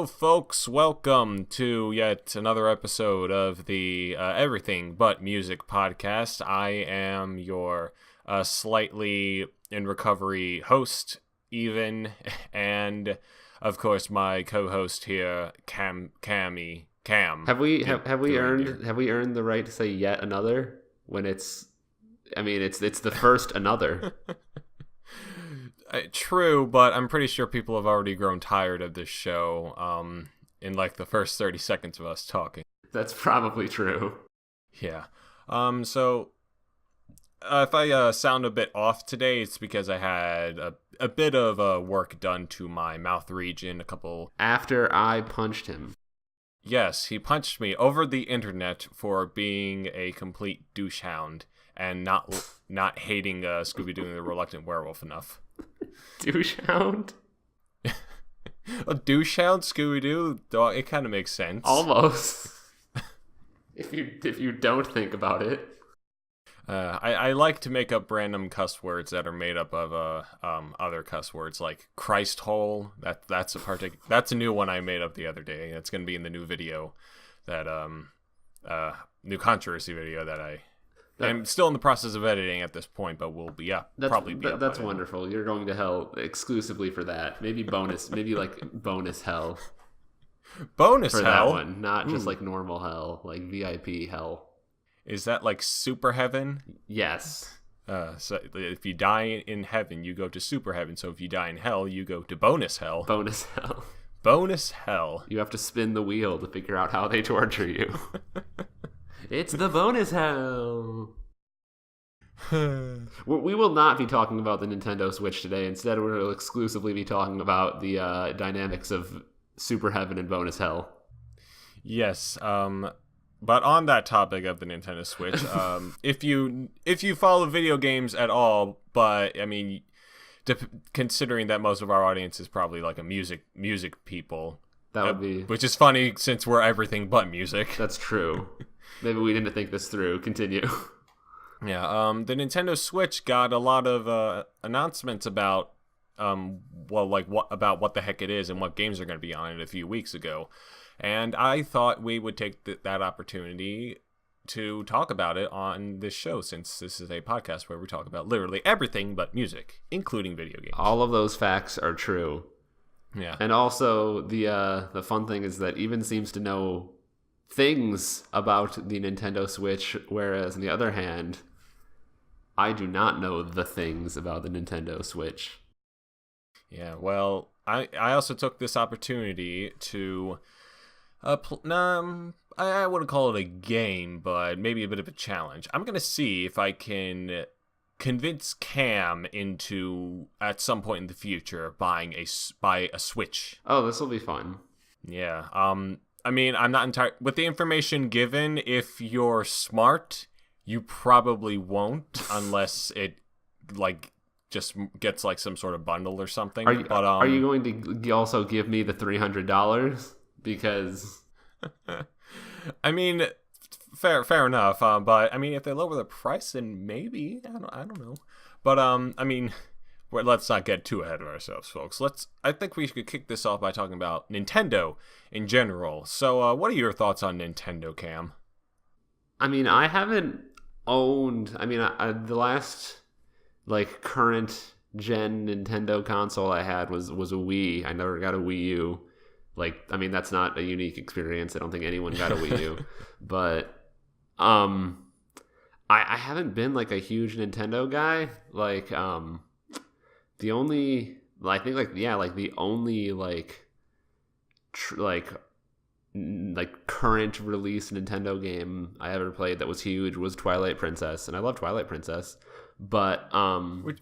Hello, folks. Welcome to yet another episode of the Everything But Music podcast. I am your slightly in recovery host, Even, and of course my co-host here, Cam. Have we earned the right to say yet another when it's the first another. True, but I'm pretty sure people have already grown tired of this show in like the first 30 seconds of us talking. That's probably true. Yeah. So if I sound a bit off today, it's because I had a bit of work done to my mouth region. After I punched him. Yes, he punched me over the internet for being a complete douche hound and not hating Scooby-Doo and the Reluctant Werewolf enough. Douche hound? A douche hound, Scooby-Doo? It kind of makes sense. Almost. if you don't think about it. I like to make up random cuss words that are made up of other cuss words like Christ hole. That's a new one I made up the other day. It's going to be in the new video that new controversy video that I'm still in the process of editing at this point, but we'll be probably be up. That's wonderful. You're going to hell exclusively for that. Maybe bonus hell. Bonus for hell? That one, not just like normal hell, like VIP hell. Is that like super heaven? Yes. So if you die in heaven, you go to super heaven. So if you die in hell, you go to bonus hell. Bonus hell. Bonus hell. You have to spin the wheel to figure out how they torture you. It's the bonus hell. We will not be talking about the Nintendo Switch today. Instead, we'll exclusively be talking about the dynamics of super heaven and bonus hell. Yes. But on that topic of the Nintendo Switch, if you follow video games at all, but I mean, considering that most of our audience is probably like a music people, that would be, which is funny since we're everything but music. That's true. Maybe we didn't think this through. Continue. Yeah. The Nintendo Switch got a lot of announcements about what the heck it is and what games are going to be on it a few weeks ago. And I thought we would take that opportunity to talk about it on this show, since this is a podcast where we talk about literally everything but music, including video games. All of those facts are true. Yeah. And also, the fun thing is that Even seems to know things about the Nintendo Switch, whereas on the other hand, I do not know the things about the Nintendo Switch. Yeah, well, I also took this opportunity to... I wouldn't call it a game, but maybe a bit of a challenge. I'm going to see if I can convince Cam into, at some point in the future, buy a Switch. Oh, this will be fun. Yeah. I mean, I'm not entirely... With the information given, if you're smart, you probably won't, unless it, like, just gets, like, some sort of bundle or something. Are you going to also give me the $300? Because I mean, fair enough. But I mean, if they lower the price, then maybe I don't know. But I mean, let's not get too ahead of ourselves, folks. I think we should kick this off by talking about Nintendo in general. So, what are your thoughts on Nintendo, Cam? I mean, I haven't owned. I mean, the last like current gen Nintendo console I had was a Wii. I never got a Wii U. Like, I mean, that's not a unique experience. I don't think anyone got a Wii U. But I haven't been, like, a huge Nintendo guy. Like, the only, I think, like, yeah, like, the only, like current release Nintendo game I ever played that was huge was Twilight Princess. And I love Twilight Princess. But,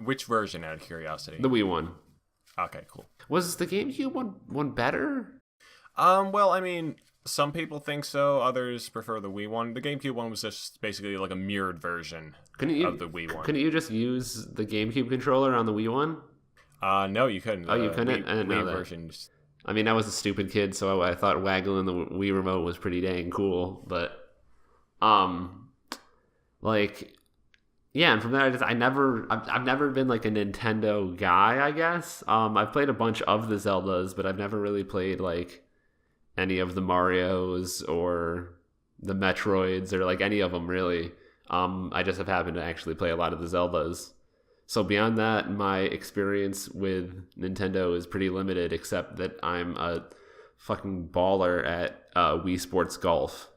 Which version, out of curiosity? The Wii one. Okay, cool. Was the GameCube one better? Well, I mean, some people think so. Others prefer the Wii one. The GameCube one was just basically like a mirrored version of the Wii one. Couldn't you just use the GameCube controller on the Wii one? No, you couldn't. Oh, you couldn't? I didn't know that. Versions. I mean, I was a stupid kid, so I thought waggling the Wii remote was pretty dang cool. But, like... Yeah, and from there, I've never been like a Nintendo guy, I guess. I've played a bunch of the Zeldas, but I've never really played like any of the Marios or the Metroids or like any of them really. I just have happened to actually play a lot of the Zeldas. So beyond that, my experience with Nintendo is pretty limited, except that I'm a fucking baller at Wii Sports Golf.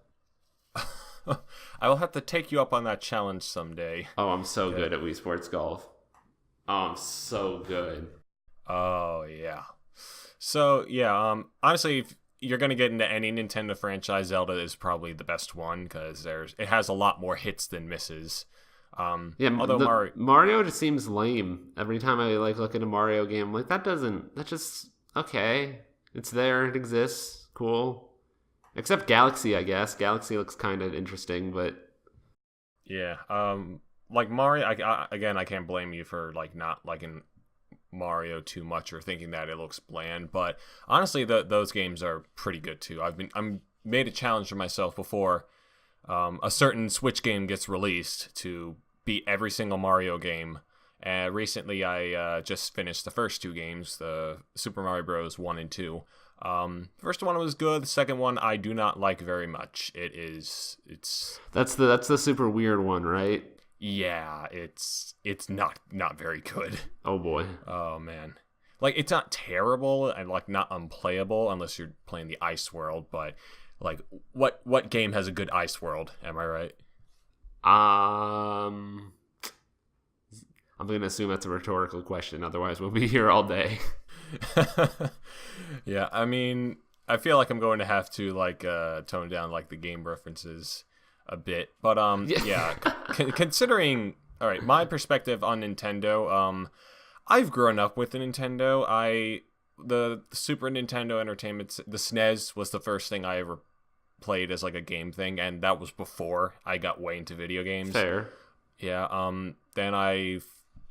I will have to take you up on that challenge someday. Oh, I'm so good at Wii Sports Golf. Oh, I'm so good. Oh yeah. So yeah, honestly, if you're gonna get into any Nintendo franchise, Zelda is probably the best one because it has a lot more hits than misses. Yeah, Although Mario just seems lame. Every time I like look at a Mario game, I'm like that's just okay. It's there, it exists, cool. Except Galaxy, I guess. Galaxy looks kind of interesting, but yeah, like Mario, I can't blame you for like not liking Mario too much or thinking that it looks bland. But honestly, those games are pretty good too. I'm made a challenge for myself before a certain Switch game gets released to beat every single Mario game. Recently, I just finished the first two games, the Super Mario Bros. 1 and 2. The first one was good. The second one I do not like very much. It's that's the super weird one, right? Yeah, it's not very good. Oh boy. Oh man. Like it's not terrible and like not unplayable unless you're playing the Ice World, but like what game has a good Ice World? Am I right? I'm going to assume that's a rhetorical question, otherwise we'll be here all day. Yeah, I mean, I feel like I'm going to have to like tone down like the game references a bit, but yeah, considering all right, my perspective on Nintendo, I've grown up with the Nintendo. The Super Nintendo Entertainment, the SNES was the first thing I ever played as like a game thing, and that was before I got way into video games. Fair. Yeah. Then I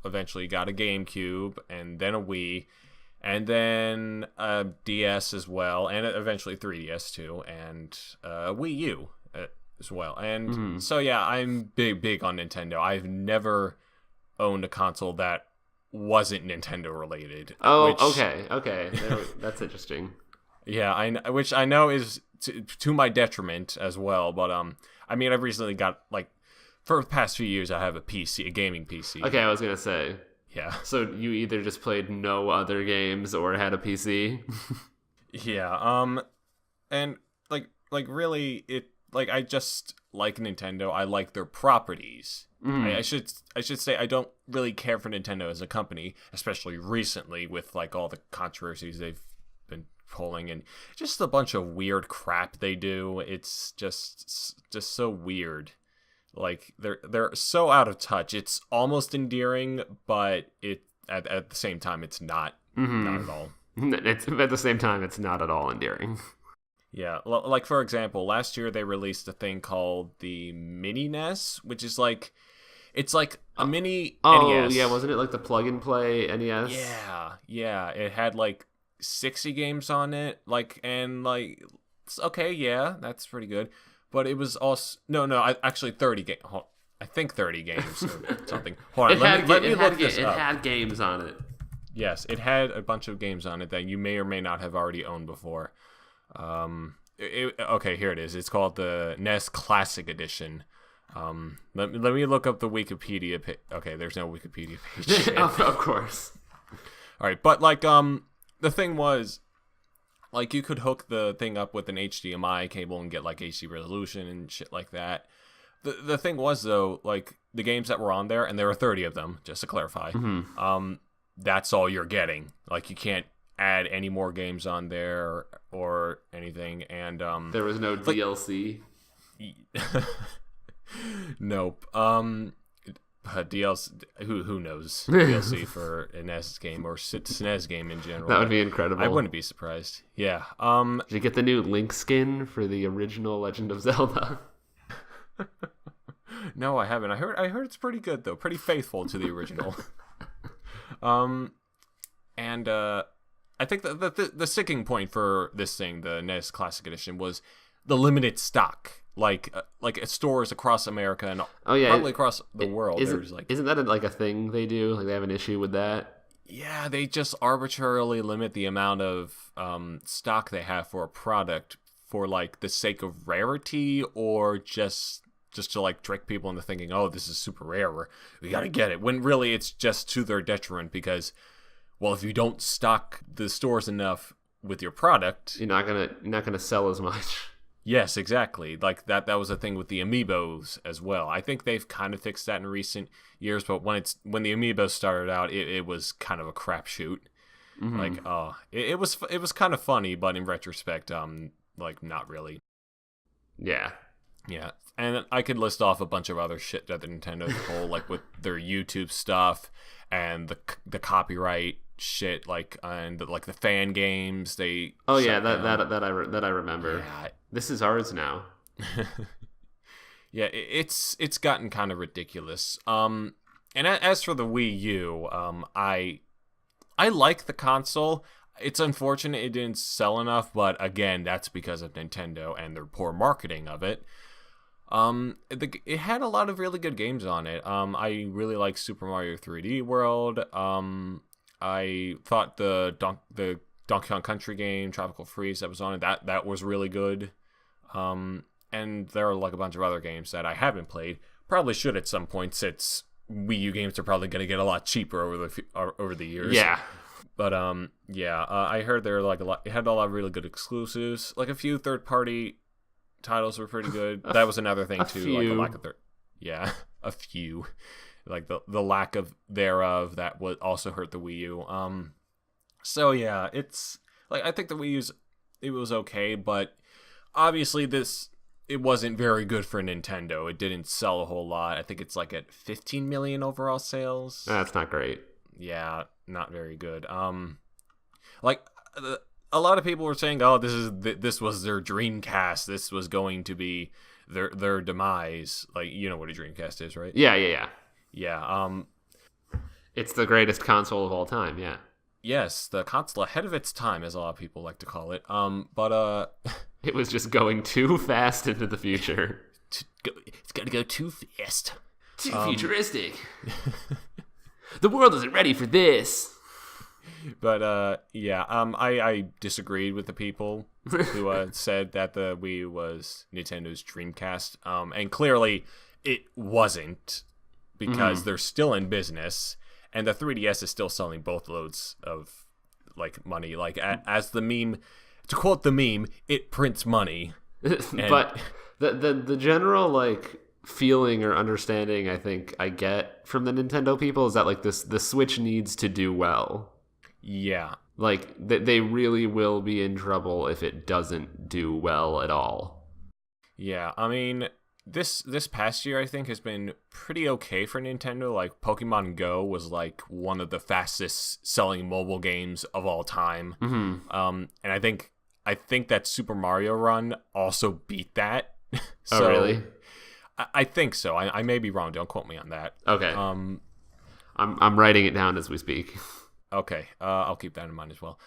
eventually got a GameCube, and then a Wii, and then a DS as well, and eventually 3DS too, and Wii U as well. And so yeah, I'm big on Nintendo. I've never owned a console that wasn't Nintendo related. Oh, okay. That's interesting. Yeah, which I know is to my detriment as well. But I mean, I've recently got like for the past few years, I have a PC, a gaming PC. Okay, I was gonna say. Yeah. So you either just played no other games or had a PC. Yeah. And like really, it like I just like Nintendo. I like their properties. I should say I don't really care for Nintendo as a company, especially recently with like all the controversies they've been pulling and just a bunch of weird crap they do. It's just so weird. Like they're so out of touch. It's almost endearing, but it at the same time it's not at all. It's at the same time it's not at all endearing. Yeah, like for example, last year they released a thing called the Mini NES, which is like it's like a mini NES. Yeah, wasn't it like the plug and play NES? Yeah. It had like 60 games on it, like and like okay, yeah, that's pretty good. But it was also actually 30 games. I think 30 games or something. Hold on, let me look this up. It had games on it. Yes, it had a bunch of games on it that you may or may not have already owned before. Okay, here it is. It's called the NES Classic Edition. Let me look up the Wikipedia page. Okay, there's no Wikipedia page. Of course. All right, but like the thing was, like you could hook the thing up with an HDMI cable and get like HD resolution and shit like that. The thing was though, like the games that were on there, and there were 30 of them, just to clarify. That's all you're getting. Like you can't add any more games on there or anything. And there was no DLC. Nope. DLC. Who knows? DLC for an NES game or SNES game in general. That would be incredible. I wouldn't be surprised. Yeah. Did you get the new Link skin for the original Legend of Zelda? No, I haven't. I heard it's pretty good though. Pretty faithful to the original. And I think the sticking point for this thing, the NES Classic Edition, was the limited stock. Like stores across America and probably across the world. Isn't that like a thing they do? Like they have an issue with that? Yeah, they just arbitrarily limit the amount of stock they have for a product for like the sake of rarity, or just to like trick people into thinking, oh, this is super rare, we gotta get it. When really it's just to their detriment because, well, if you don't stock the stores enough with your product, you're not gonna sell as much. Yes, exactly. Like that was a thing with the amiibos as well. I think they've kind of fixed that in recent years, but when the amiibos started out, it was kind of a crapshoot. Mm-hmm. Like, it was kind of funny, but in retrospect, like not really. Yeah. Yeah. And I could list off a bunch of other shit that the Nintendo pull, like with their YouTube stuff and the copyright shit, like and like the fan games. They that I remember. Yeah. This is ours now. Yeah, it's gotten kind of ridiculous. And as for the Wii U, I like the console. It's unfortunate it didn't sell enough, but again, that's because of Nintendo and their poor marketing of it. It had a lot of really good games on it. I really like Super Mario 3D World. I thought the Donkey Kong Country game, Tropical Freeze, that was on it, that was really good. And there are like a bunch of other games that I haven't played. Probably should at some point, since Wii U games are probably going to get a lot cheaper over the years. Yeah. But I heard there like it had a lot of really good exclusives. Like a few third-party titles were pretty good. That was another thing too. Few. Like the lack of a few. Like the lack of thereof that would also hurt the Wii U. So yeah, it's like I think the Wii U's it was okay, but obviously it wasn't very good for Nintendo. It didn't sell a whole lot. I think it's like at 15 million overall sales. That's not great. Yeah, not very good. Like a lot of people were saying, "Oh, this was their Dreamcast. This was going to be their demise." Like, you know what a Dreamcast is, right? Yeah. Yeah. It's the greatest console of all time. Yeah. Yes, the console ahead of its time, as a lot of people like to call it. But it was just going too fast into the future. It's gonna go too fast. Too futuristic. The world isn't ready for this. But I disagreed with the people who said that the Wii was Nintendo's Dreamcast. And clearly it wasn't, because they're still in business, and the 3DS is still selling both loads of like money. Like as the meme, to quote the meme, it prints money. But the general like feeling or understanding I think I get from the Nintendo people is that like the Switch needs to do well. Yeah. Like they really will be in trouble if it doesn't do well at all. Yeah, I mean, this past year I think has been pretty okay for Nintendo. Like Pokemon Go was like one of the fastest selling mobile games of all time. And I think that Super Mario Run also beat that. So, oh really? I think so. I may be wrong. Don't quote me on that. Okay. I'm writing it down as we speak. Okay. I'll keep that in mind as well.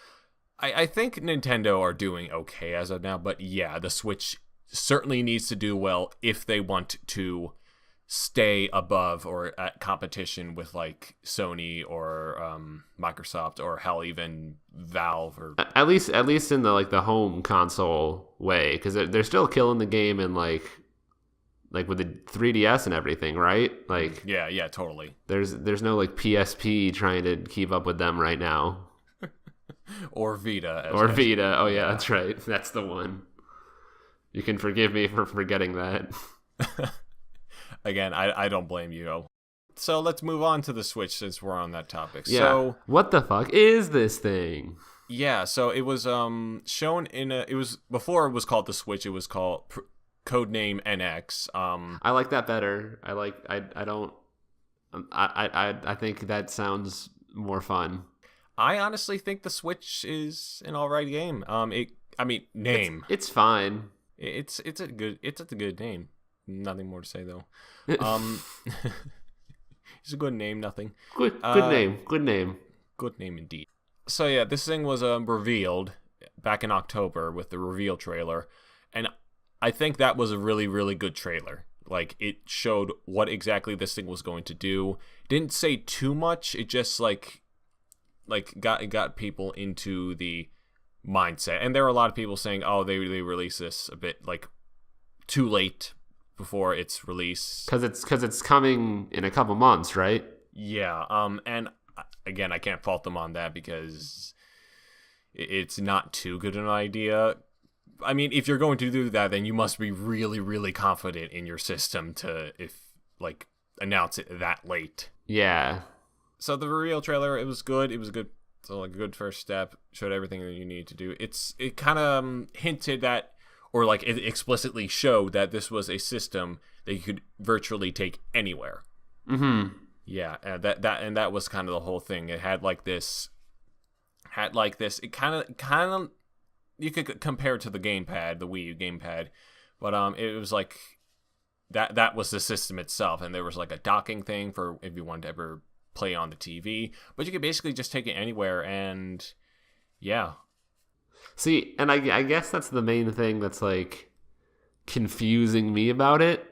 I think Nintendo are doing okay as of now, but yeah, the Switch certainly needs to do well if they want to stay above or at competition with like Sony or Microsoft, or hell, even Valve, or at least in the like the home console way, because they're still killing the game in like with the 3DS and everything, right? Like yeah, totally. There's no like PSP trying to keep up with them right now. Or Vita. Vita. Oh yeah, that's right. That's the one. You can forgive me for forgetting that. Again, I don't blame you. So let's move on to the Switch since we're on that topic. Yeah. So what the fuck is this thing? Yeah, so it was shown it was before it was called the Switch. It was called codename NX. I like that better. I think that sounds more fun. I honestly think the Switch is an alright game. Name. It's fine. It's a good name. Nothing more to say though. It's a good name. Nothing. Good name. Good name. Good name indeed. So yeah, this thing was revealed back in October with the reveal trailer, and I think that was a really, really good trailer. Like, it showed what exactly this thing was going to do. Didn't say too much. It just, like, got people into the mindset. And there were a lot of people saying, oh, they released this a bit like too late before its release, because it's coming in a couple months, right? Yeah. And again, I can't fault them on that because it's not too good an idea. I mean, if you're going to do that, then you must be really, really confident in your system to announce it that late. Yeah. So the reveal trailer, it was good. It was good. So like a good first step. Showed everything that you need to do. It kind of hinted that, or like it explicitly showed that this was a system that you could virtually take anywhere. Mm-hmm. Yeah, that was kind of the whole thing. It had this. It kind of. You could compare it to the gamepad, the Wii U gamepad, but it was like that was the system itself, and there was like a docking thing for if you wanted to ever play on the TV, but you could basically just take it anywhere, and yeah. See, and I guess that's the main thing that's like confusing me about it,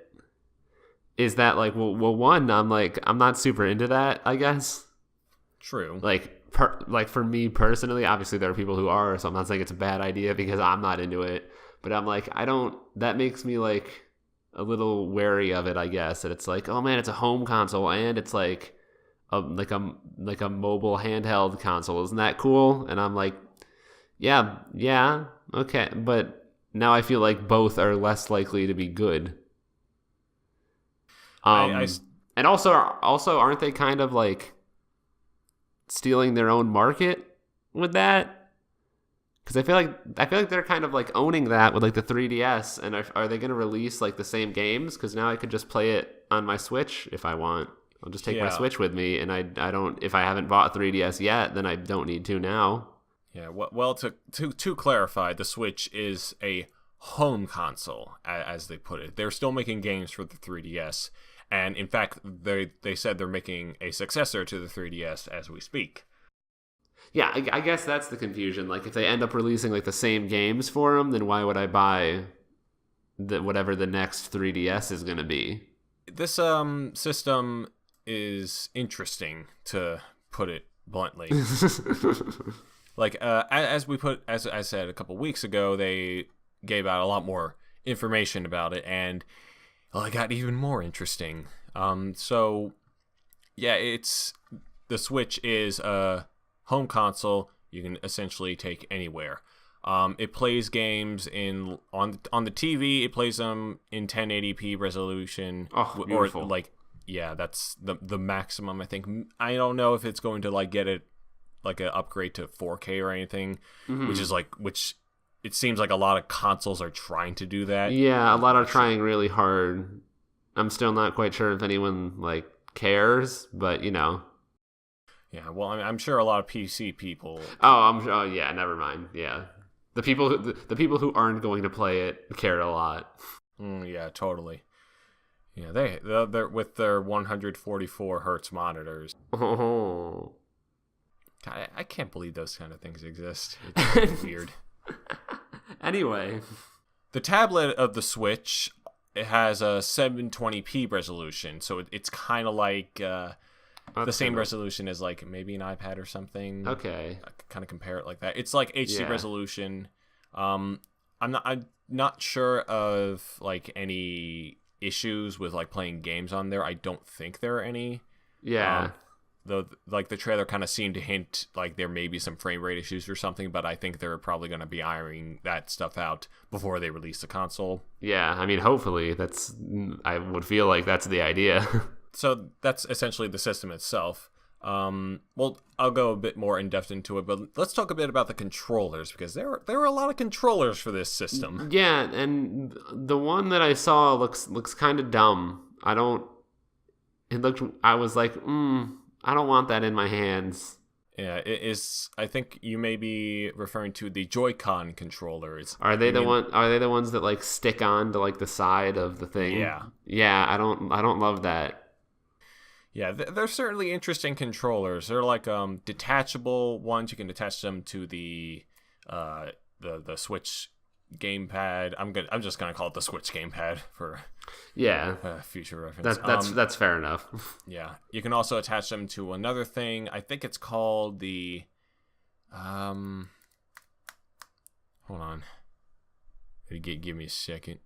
is that like well one, I'm not super into that, I guess. True. Like for me personally, obviously there are people who are, so I'm not saying it's a bad idea because I'm not into it, but I'm like, that makes me like a little wary of it, I guess, that it's like, oh man, it's a home console and it's like a mobile handheld console. Isn't that cool? And I'm like, yeah, okay, but now I feel like both are less likely to be good. And also aren't they kind of like stealing their own market with that? Because I feel like they're kind of like owning that with like the 3DS. And are they going to release like the same games? Because now I could just play it on my Switch if I want. I'll just take my Switch with me, and I don't. If I haven't bought a 3DS yet, then I don't need to now. Yeah. Well, to clarify, the Switch is a home console, as they put it. They're still making games for the 3DS. And in fact, they said they're making a successor to the 3DS as we speak. Yeah, I guess that's the confusion. Like, if they end up releasing like the same games for them, then why would I buy whatever the next 3DS is going to be? This system is interesting, to put it bluntly. Like as I said a couple weeks ago, they gave out a lot more information about it, and it got even more interesting. So yeah, the Switch is a home console you can essentially take anywhere. It plays games on the TV. It plays them in 1080p resolution. Oh, beautiful. Or that's the maximum, I think. I don't know if it's going to get it like an upgrade to 4K or anything, mm-hmm. which it seems like a lot of consoles are trying to do that. Yeah, a lot are trying really hard. I'm still not quite sure if anyone cares, but Yeah, well, I'm sure a lot of PC people. Oh, yeah, never mind. Yeah, the people who aren't going to play it care a lot. Yeah, totally. Yeah, they're with their 144 hertz monitors. Oh. God, I can't believe those kind of things exist. It's weird. Anyway, the tablet of the Switch, it has a 720p resolution, so it's kind of like the same resolution as maybe an iPad or something. Okay, I kind of compare it like that. It's like HD resolution. I'm not sure of any issues with playing games on there. I don't think there are any. Yeah. The trailer kind of seemed to hint there may be some frame rate issues or something, but I think they're probably going to be ironing that stuff out before they release the console. Yeah, I mean, hopefully I would feel like that's the idea. So that's essentially the system itself. Well, I'll go a bit more in depth into it, but let's talk a bit about the controllers, because there are a lot of controllers for this system. Yeah, and the one that I saw looks kind of dumb. I was like, I don't want that in my hands. Yeah, it is. I think you may be referring to the Joy-Con controllers. Are they the ones that stick on to the side of the thing? Yeah. Yeah, I don't love that. Yeah, they're certainly interesting controllers. They're detachable ones. You can attach them to the Switch gamepad. I'm just gonna call it the Switch gamepad for future reference. That's fair enough. Yeah, you can also attach them to another thing. I think it's called the hold on. Give me a second.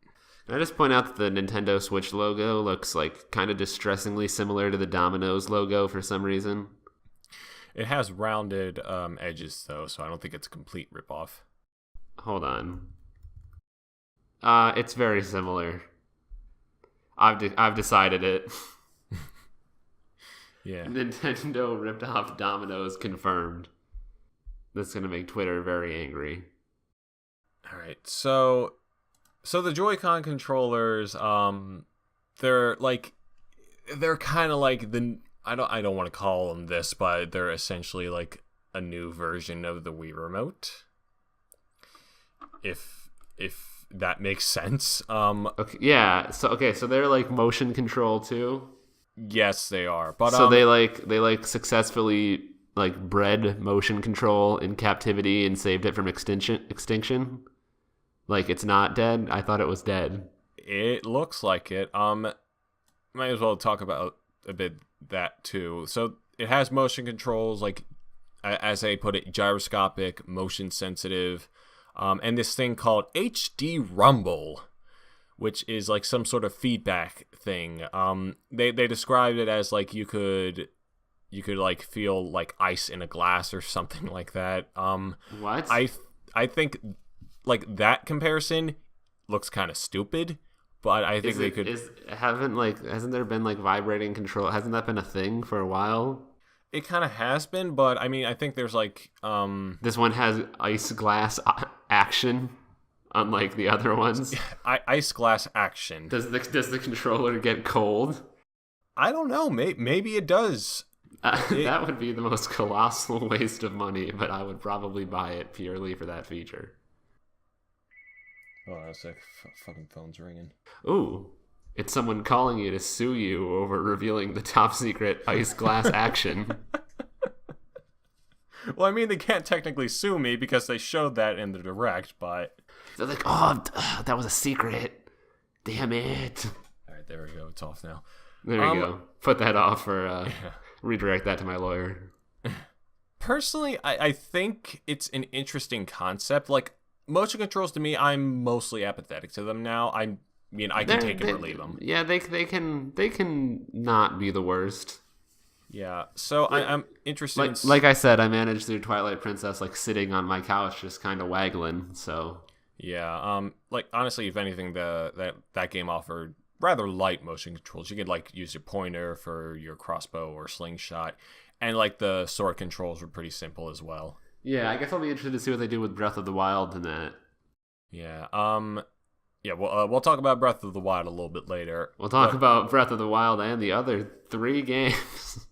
Can I just point out that the Nintendo Switch logo looks like kind of distressingly similar to the Domino's logo for some reason? It has rounded edges though, so I don't think it's a complete ripoff. Hold on. It's very similar. I've decided it. Yeah. Nintendo ripped off Domino's confirmed. That's gonna make Twitter very angry. All right, so the Joy-Con controllers, they're kind of like I don't want to call them this, but they're essentially like a new version of the Wii Remote. If that makes sense. Okay, yeah. So they're like motion control too. Yes, they are. But so they successfully like bred motion control in captivity and saved it from extinction. Like, it's not dead? I thought it was dead. It looks like it. Might as well talk about a bit that, too. So, it has motion controls, like, as they put it, gyroscopic, motion sensitive, and this thing called HD Rumble, which is, like, some sort of feedback thing. They described it as, like, you could like, feel, like, ice in a glass or something like that. What? I think... like, that comparison looks kind of stupid, but I think hasn't there been like vibrating control? Hasn't that been a thing for a while? It kind of has been, but I mean, I think there's like this one has ice glass action, unlike the other ones. Ice glass action. Does the controller get cold? I don't know. Maybe it does. That would be the most colossal waste of money, but I would probably buy it purely for that feature. Oh, that's like fucking phone's ringing. Ooh, it's someone calling you to sue you over revealing the top secret ice glass action. Well, I mean, they can't technically sue me because they showed that in the direct, but... They're like, oh, that was a secret. Damn it. All right, there we go. It's off now. There you go. Put that off or redirect that to my lawyer. Personally, I think it's an interesting concept. Like, motion controls to me, I'm mostly apathetic to them now. I mean, I can take them or leave them. Yeah, they can not be the worst. Yeah, so I'm interested. Like I said, I managed through Twilight Princess like sitting on my couch, just kind of waggling. So yeah, like honestly, if anything, that game offered rather light motion controls. You could like use your pointer for your crossbow or slingshot, and like the sword controls were pretty simple as well. Yeah, I guess I'll be interested to see what they do with Breath of the Wild in that. Yeah. Yeah. We'll talk about Breath of the Wild a little bit later. We'll talk about Breath of the Wild and the other 3 games.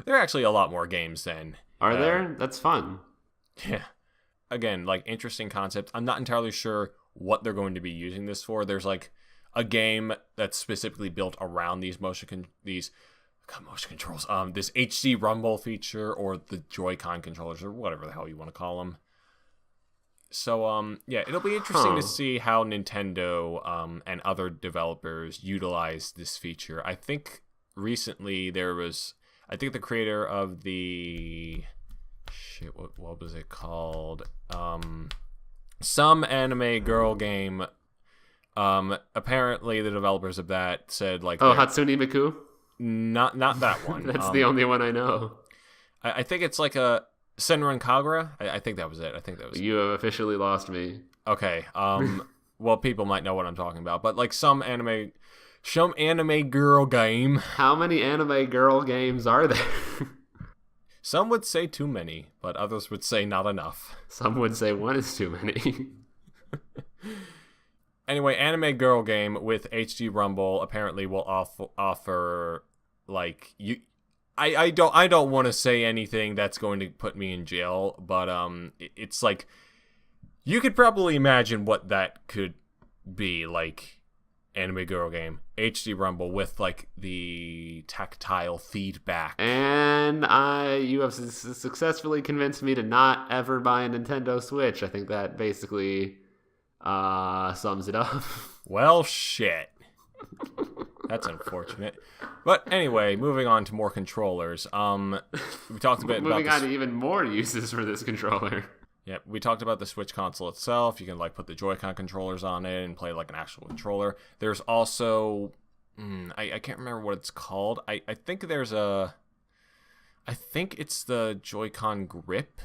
There are actually a lot more games than. Are there? That's fun. Yeah. Again, like interesting concept. I'm not entirely sure what they're going to be using this for. There's like a game that's specifically built around these motion controls. This HD Rumble feature or the Joy-Con controllers or whatever the hell you want to call them. So yeah, it'll be interesting to see how Nintendo and other developers utilize this feature. I think recently the creator of the what was it called? Some anime girl game. Apparently the developers of that said like Hatsune Miku? Not that one. That's the only one I know. I think it's like a Senran Kagura. I think that was it. You have officially lost me. Okay. Well, people might know what I'm talking about, but like some anime girl game. How many anime girl games are there? Some would say too many, but others would say not enough. Some would say one is too many. Anyway, anime girl game with HD Rumble apparently will offer like you. I don't want to say anything that's going to put me in jail, but it's like you could probably imagine what that could be like. Anime girl game, HD Rumble with like the tactile feedback. And you have successfully convinced me to not ever buy a Nintendo Switch. I think that basically sums it up. Well, shit. That's unfortunate. But anyway, moving on to more controllers. We talked a bit Moving about on to even more uses for this controller. Yeah, we talked about the Switch console itself. You can like put the Joy-Con controllers on it and play like an actual controller. There's also, I can't remember what it's called. I think I think it's the Joy-Con grip,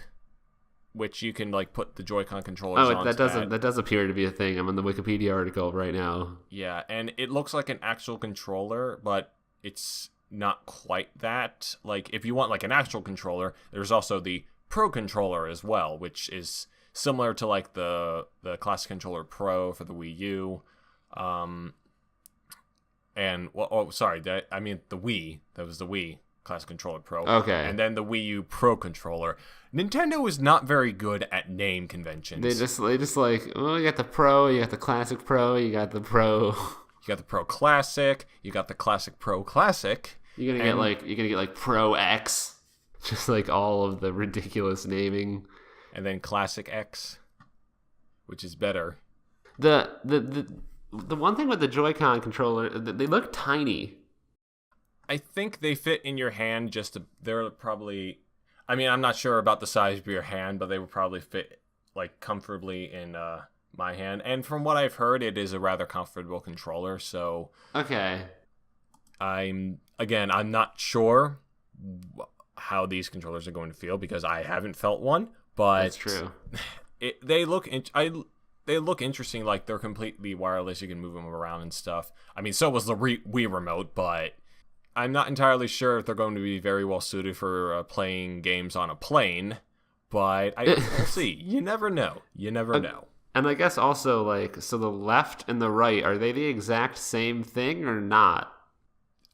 which you can like put the Joy-Con controllers on. That does appear to be a thing. I'm on the Wikipedia article right now. Yeah, and it looks like an actual controller, but it's not quite that. Like if you want like an actual controller, there's also the Pro controller as well, which is similar to like the Classic Controller Pro for the Wii U. And I mean the Wii. That was the Wii Classic Controller Pro. Okay. And then the Wii U Pro controller. Nintendo is not very good at name conventions. They just like, oh, you got the Pro, you got the Classic Pro, you got the Pro. You got the Pro Classic, you got the Classic Pro Classic. You're gonna get like Pro X. Just like all of the ridiculous naming. And then Classic X, which is better. The one thing with the Joy-Con controller, they look tiny. I think they fit in your hand they're probably, I mean, I'm not sure about the size of your hand, but they would probably fit like comfortably in my hand. And from what I've heard, it is a rather comfortable controller. So okay. I'm not sure how these controllers are going to feel because I haven't felt one, but that's true. They look interesting. Like they're completely wireless. You can move them around and stuff. I mean, so was the Wii remote, but I'm not entirely sure if they're going to be very well suited for playing games on a plane. But we'll see. You never know. You never know. And I guess also like, so the left and the right, are they the exact same thing or not?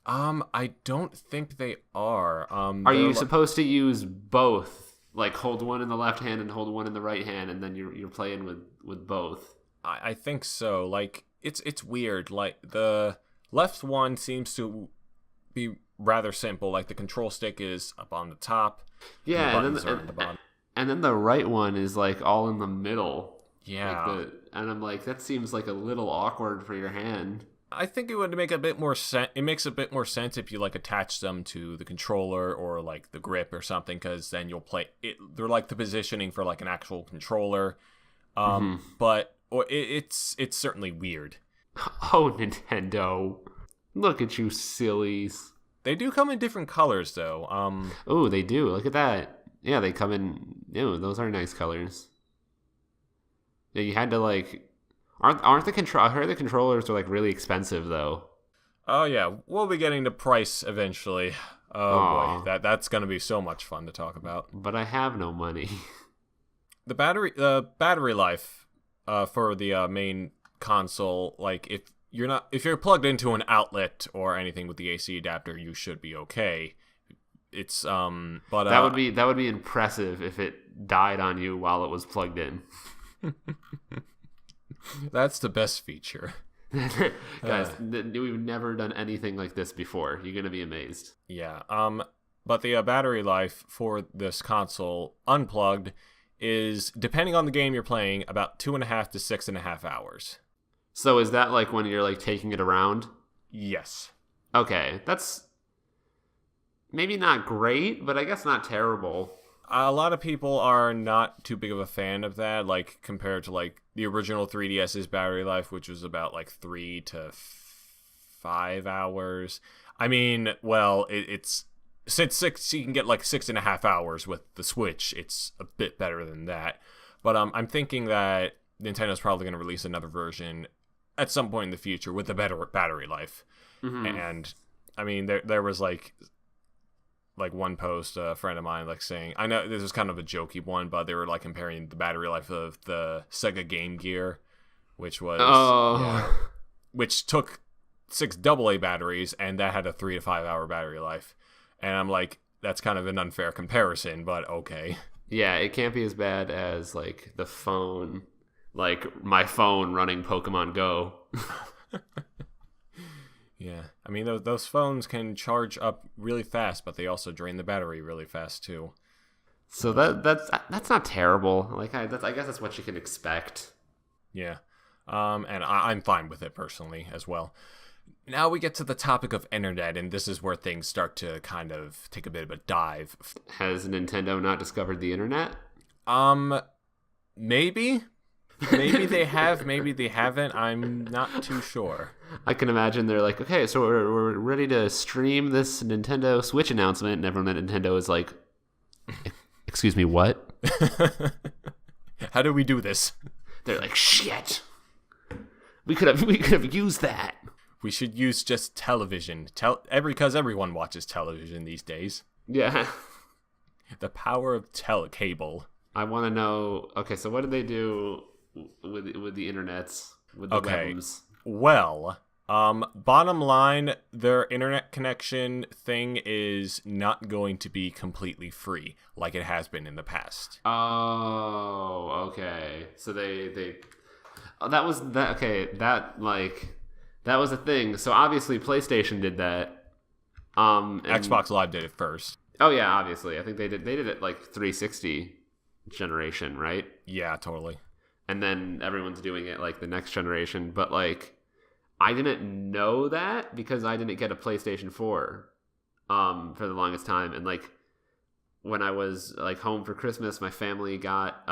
I don't think they are. Are you supposed to use both? Like hold one in the left hand and hold one in the right hand, and then you're playing with both? I think so. Like it's weird. Like the left one seems to be rather simple. Like the control stick is up on the top. Yeah, and the buttons are on the bottom. And then the right one is like all in the middle. Yeah. And I'm like, that seems like a little awkward for your hand. I think it would make a bit more sense. It makes a bit more sense if you like attach them to the controller or like the grip or something, because then you'll play it. They're like the positioning for like an actual controller. But it's certainly weird. Oh, Nintendo, look at you sillies. They do come in different colors though. Oh, they do. Look at that. Yeah, they come in. Ew, those are nice colors. Yeah, you had to like. Aren't the I heard the controllers are like really expensive though. Oh yeah, we'll be getting to price eventually. Oh boy, that's gonna be so much fun to talk about. But I have no money. The battery life for the main console, like if you're plugged into an outlet or anything with the AC adapter, you should be okay. It's but that would be impressive if it died on you while it was plugged in. That's the best feature. Guys, we've never done anything like this before. You're going to be amazed. Yeah. But the battery life for this console unplugged is, depending on the game you're playing, about 2.5 to 6.5 hours. So is that like when you're like taking it around? Yes. Okay. That's maybe not great, but I guess not terrible. A lot of people are not too big of a fan of that, like compared to like the original 3DS's battery life, which was about like 3 to 5 hours. I mean, well, it's since you can get like 6.5 hours with the Switch, it's a bit better than that. But I'm thinking that Nintendo's probably going to release another version at some point in the future with a better battery life. Mm-hmm. And I mean, there was like one post, a friend of mine like saying, I know this was kind of a jokey one, but they were like comparing the battery life of the Sega Game Gear, which was which took 6 AA batteries, and that had a 3 to 5 hour battery life. And I'm like, that's kind of an unfair comparison, but okay. Yeah, it can't be as bad as like the phone, like my phone running Pokemon Go. Yeah, I mean those phones can charge up really fast, but they also drain the battery really fast too. So that's not terrible. Like I guess that's what you can expect. Yeah, And I'm fine with it personally as well. Now we get to the topic of internet, and this is where things start to kind of take a bit of a dive. Has Nintendo not discovered the internet? Maybe. Maybe they have, maybe they haven't. I'm not too sure. I can imagine they're like, okay, so we're ready to stream this Nintendo Switch announcement, and everyone at Nintendo is like, excuse me, what? How do we do this? They're like, shit. We could have used that. We should use just television. Because everyone watches television these days. Yeah. The power of cable. I want to know. Okay, so what did they do with the internets, with the webs? Well, bottom line, their internet connection thing is not going to be completely free like it has been in the past. Oh, okay. So they that was that. Okay, that was a thing. So obviously PlayStation did that. And Xbox Live did it first. Oh yeah, obviously. I think they did it like 360 generation, right? Yeah, totally. And then everyone's doing it like the next generation, but like I didn't know that because I didn't get a PlayStation 4 for the longest time. And like when I was like home for Christmas, my family got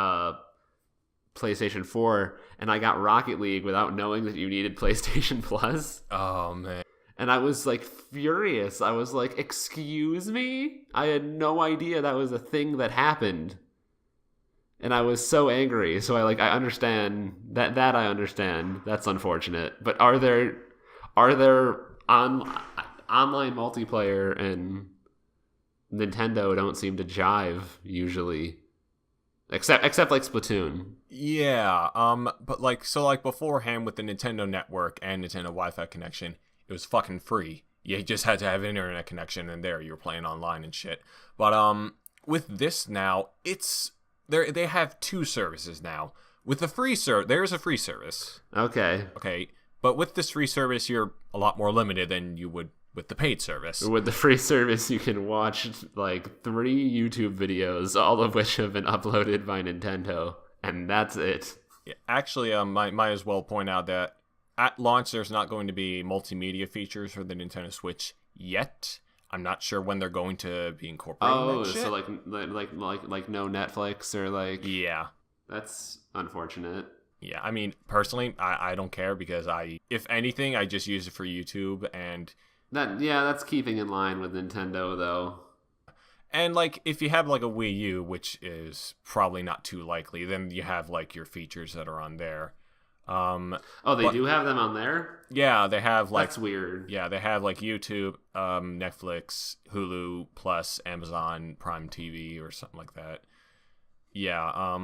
PlayStation 4 and I got Rocket League without knowing that you needed PlayStation Plus. Oh man. And I was like furious. I was like, excuse me? I had no idea that was a thing that happened. And I was so angry. So I understand that I understand. That's unfortunate. But are there online multiplayer and Nintendo don't seem to jive usually. Except like Splatoon. Yeah, but like beforehand with the Nintendo Network and Nintendo Wi-Fi connection, it was fucking free. You just had to have an internet connection, and there you were playing online and shit. But with this now, it's they have two services now. With the free there's a free service. Okay. But with this free service, you're a lot more limited than you would with the paid service. With the free service, you can watch like 3 YouTube videos, all of which have been uploaded by Nintendo, and that's it. Yeah, actually, might as well point out that at launch, there's not going to be multimedia features for the Nintendo Switch yet. I'm not sure when they're going to be incorporating that shit. So like no Netflix or like... Yeah. That's unfortunate. Yeah, I mean, personally, I don't care because if anything, I just use it for YouTube and... That's keeping in line with Nintendo, though. And, like, if you have, like, a Wii U, which is probably not too likely, then you have, like, your features that are on there. They do have them on there? Yeah, they have, like... That's weird. Yeah, they have, like, YouTube, Netflix, Hulu, plus Amazon Prime TV or something like that. Yeah,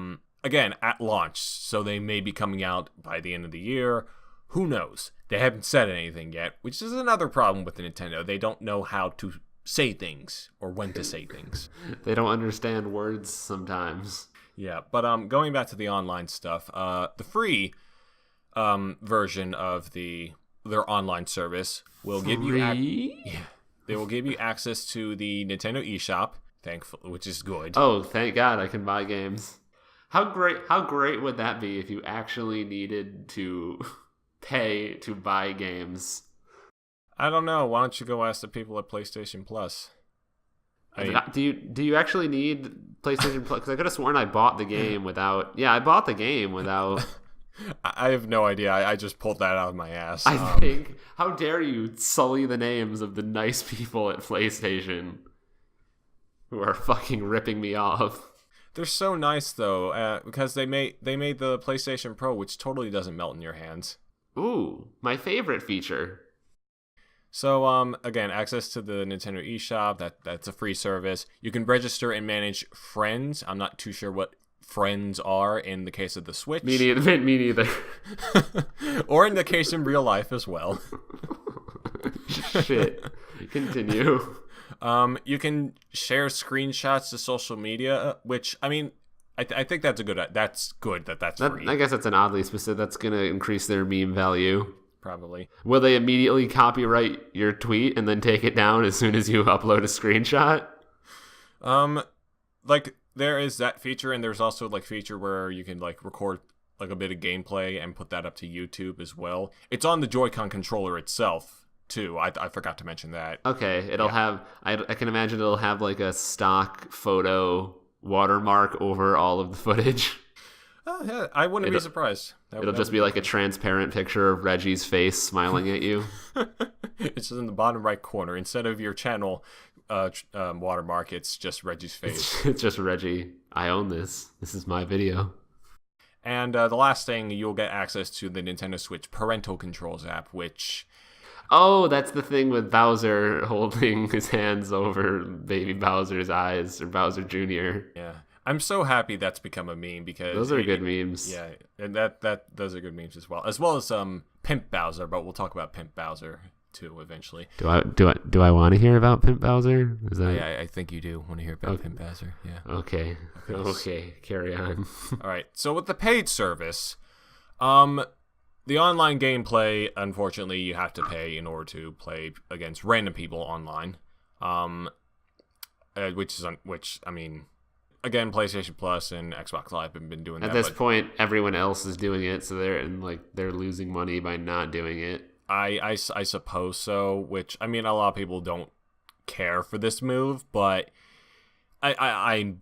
again, at launch, so they may be coming out by the end of the year. Who knows? They haven't said anything yet, which is another problem with the Nintendo. They don't know how to say things or when to say things. They don't understand words sometimes. Yeah, but going back to the online stuff, the free version of their online service will give you they will give you access to the Nintendo eShop, thankfully, which is good. Oh, thank God I can buy games. How great would that be if you actually needed to pay to buy games? I don't know. Why don't you go ask the people at PlayStation Plus? Do you actually need PlayStation Plus? Because I could have sworn I bought the game without... Yeah, I bought the game without... I have no idea. I just pulled that out of my ass. I think... How dare you sully the names of the nice people at PlayStation who are fucking ripping me off. They're so nice, though, because they made the PlayStation Pro, which totally doesn't melt in your hands. Ooh, my favorite feature. So, again, access to the Nintendo eShop, that's a free service. You can register and manage friends. I'm not too sure what friends are in the case of the Switch. Me neither. Or in the case in real life as well. Shit. Continue. You can share screenshots to social media, which, I mean, I think that's good that's free. I guess that's an oddly specific. That's going to increase their meme value. Probably. Will they immediately copyright your tweet and then take it down as soon as you upload a screenshot? Like, there is that feature, and there's also, like, feature where you can, like, record like a bit of gameplay and put that up to YouTube as well. It's on the Joy-Con controller itself too. I forgot to mention that. Okay, it'll have. I can imagine it'll have like a stock photo watermark over all of the footage. Yeah, I wouldn't be surprised. It'll just be like a transparent picture of Reggie's face smiling at you. It's just in the bottom right corner. Instead of your channel watermark, it's just Reggie's face. It's just Reggie. I own this. This is my video. And the last thing, you'll get access to the Nintendo Switch Parental Controls app, which... Oh, that's the thing with Bowser holding his hands over baby Bowser's eyes, or Bowser Jr. Yeah. I'm so happy that's become a meme because... Those are good memes. Yeah, and those are good memes as well. As well as Pimp Bowser, but we'll talk about Pimp Bowser too eventually. Do I want to hear about Pimp Bowser? Is that... I think you do want to hear about Pimp Bowser. Yeah. Okay. Carry on. All right. So with the paid service, the online gameplay, unfortunately, you have to pay in order to play against random people online. Which I mean, again, PlayStation Plus and Xbox Live have been doing that. At this point, everyone else is doing it, so they're losing money by not doing it. I suppose so, which, I mean, a lot of people don't care for this move, but I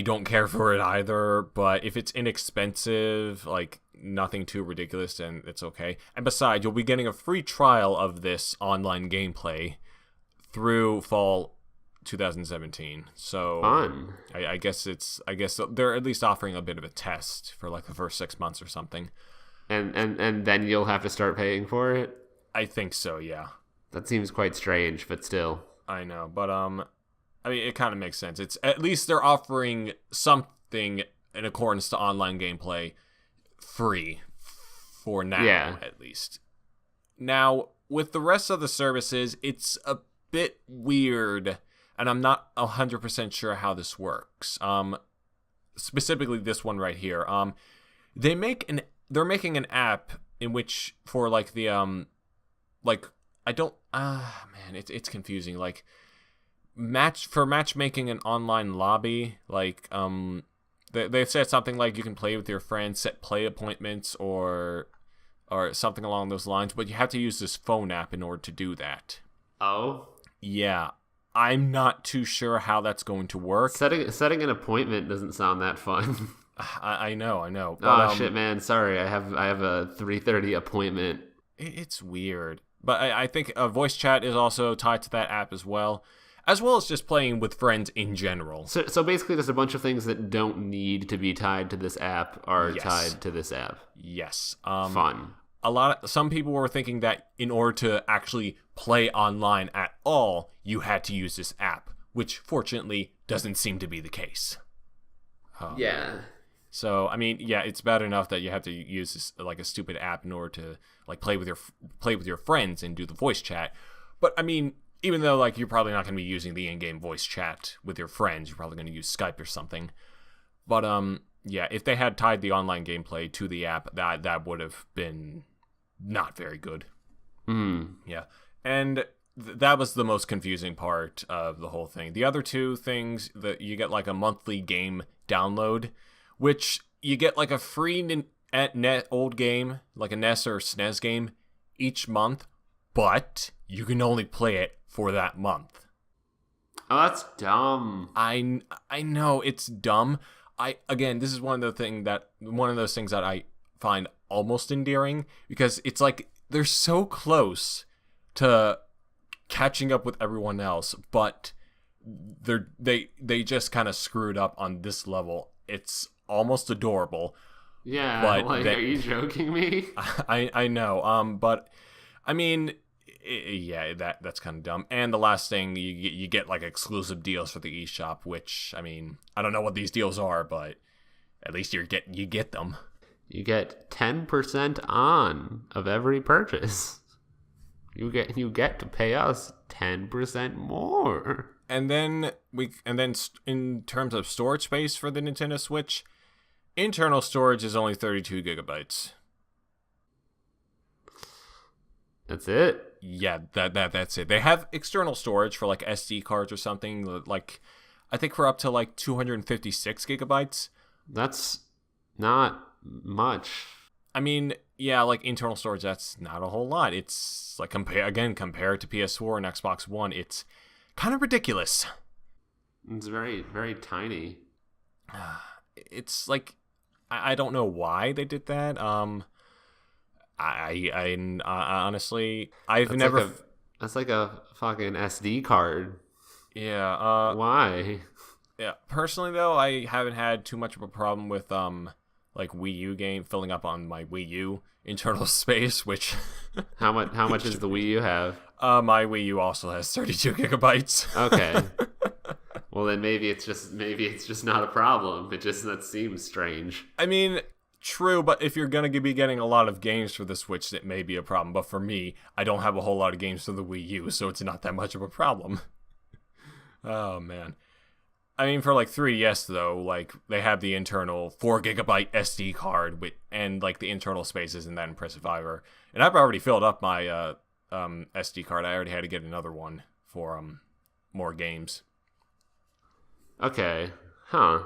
don't care for it either. But if it's inexpensive, like nothing too ridiculous, then it's okay. And besides, you'll be getting a free trial of this online gameplay through fall 2017. So fun. I guess they're at least offering a bit of a test for like the first 6 months or something. And then you'll have to start paying for it? I think so, yeah. That seems quite strange, but still. I know, but I mean, it kind of makes sense. It's at least they're offering something in accordance to online gameplay free for now, at least. Now, with the rest of the services, it's a bit weird, and I'm not 100% sure how this works. Specifically this one right here. They're making an app in which for like the it's confusing. Like matchmaking an online lobby, like they've said something like you can play with your friends, set play appointments or something along those lines, but you have to use this phone app in order to do that. Oh? Yeah. I'm not too sure how that's going to work. Setting an appointment doesn't sound that fun. I know. But, shit, man. Sorry, I have a 3:30 appointment. It's weird. But I think voice chat is also tied to that app as well as just playing with friends in general. So basically, there's a bunch of things that don't need to be tied to this app are tied to this app. Yes. Fun. Some people were thinking that in order to actually play online at all, you had to use this app, which fortunately doesn't seem to be the case. Yeah. So, I mean, yeah, it's bad enough that you have to use this, like a stupid app in order to like play with your friends and do the voice chat. But I mean, even though like you're probably not going to be using the in-game voice chat with your friends, you're probably going to use Skype or something. But yeah, if they had tied the online gameplay to the app, that would have been not very good. Yeah, and that was the most confusing part of the whole thing. The other two things, that you get like a monthly game download, which you get like a free old game, like a NES or SNES game each month, but you can only play it for that month. Oh, that's dumb. I know it's dumb. This is one of those things that I find almost endearing, because it's like they're so close to catching up with everyone else, but they just kind of screwed up on this level. It's almost adorable. Yeah, but are you joking me? I know. But I mean, yeah, that's kind of dumb. And the last thing, you get like exclusive deals for the eShop, which, I mean, I don't know what these deals are, but at least you get them. You get 10% on of every purchase. You get to pay us 10% more. And then in terms of storage space for the Nintendo Switch, internal storage is only 32 gigabytes. That's it? Yeah, that's it. They have external storage for like SD cards or something, like I think we're up to like 256 gigabytes. That's not much. I mean, yeah, like internal storage, that's not a whole lot. It's like compared to PS4 and Xbox One, it's kind of ridiculous. It's very, very tiny. It's like I don't know why they did that. I honestly I've never. That's like a fucking SD card. Yeah. Why? Yeah. Personally, though, I haven't had too much of a problem with like Wii U game filling up on my Wii U internal space. Which how much does the Wii U have? My Wii U also has 32 gigabytes. Okay. Well, then maybe it's just not a problem. That seems strange. I mean, true, but if you're going to be getting a lot of games for the Switch, it may be a problem. But for me, I don't have a whole lot of games for the Wii U, so it's not that much of a problem. Oh, man. I mean, for like 3DS, though, like they have the internal 4 gigabyte SD card, and like the internal space isn't that impressive either. And I've already filled up my SD card. I already had to get another one for more games. Okay. Huh.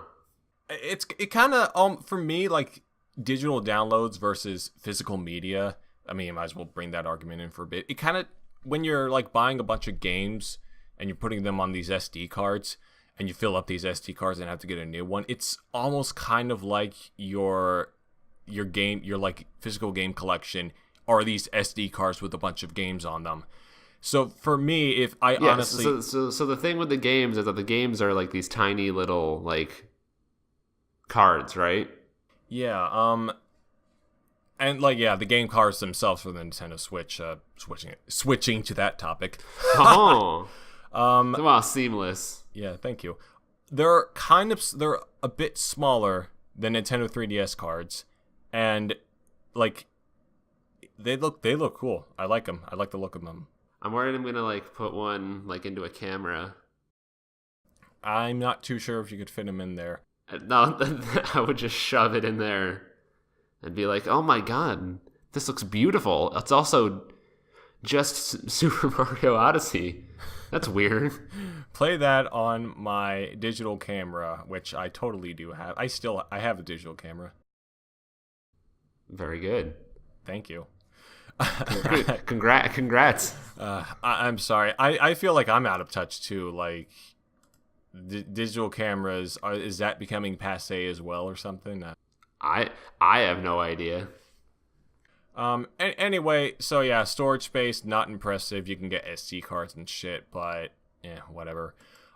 It kind of for me, like digital downloads versus physical media. I mean, I might as well bring that argument in for a bit. It kind of, when you're like buying a bunch of games and you're putting them on these SD cards and you fill up these SD cards and have to get a new one, it's almost kind of like your like physical game collection are these SD cards with a bunch of games on them. So for me, if I honestly... So the thing with the games is that the games are like these tiny little like cards, right? Yeah, and like, yeah, the game cards themselves for the Nintendo Switch, switching to that topic. Oh. Wow, seamless. Yeah, thank you. They're a bit smaller than Nintendo 3DS cards, and like they look cool. I like them. I like the look of them. I'm worried I'm gonna like put one like into a camera. I'm not too sure if you could fit them in there. No, I would just shove it in there and be like, "Oh my god, this looks beautiful." It's also just Super Mario Odyssey. That's weird. Play that on my digital camera, which I totally do have. I have a digital camera. Very good. Thank you. Congrats. I'm sorry. I feel like I'm out of touch too. Like digital cameras, is that becoming passe as well or something? I have no idea. Anyway, so yeah, storage space not impressive. You can get SD cards and shit, but yeah, whatever.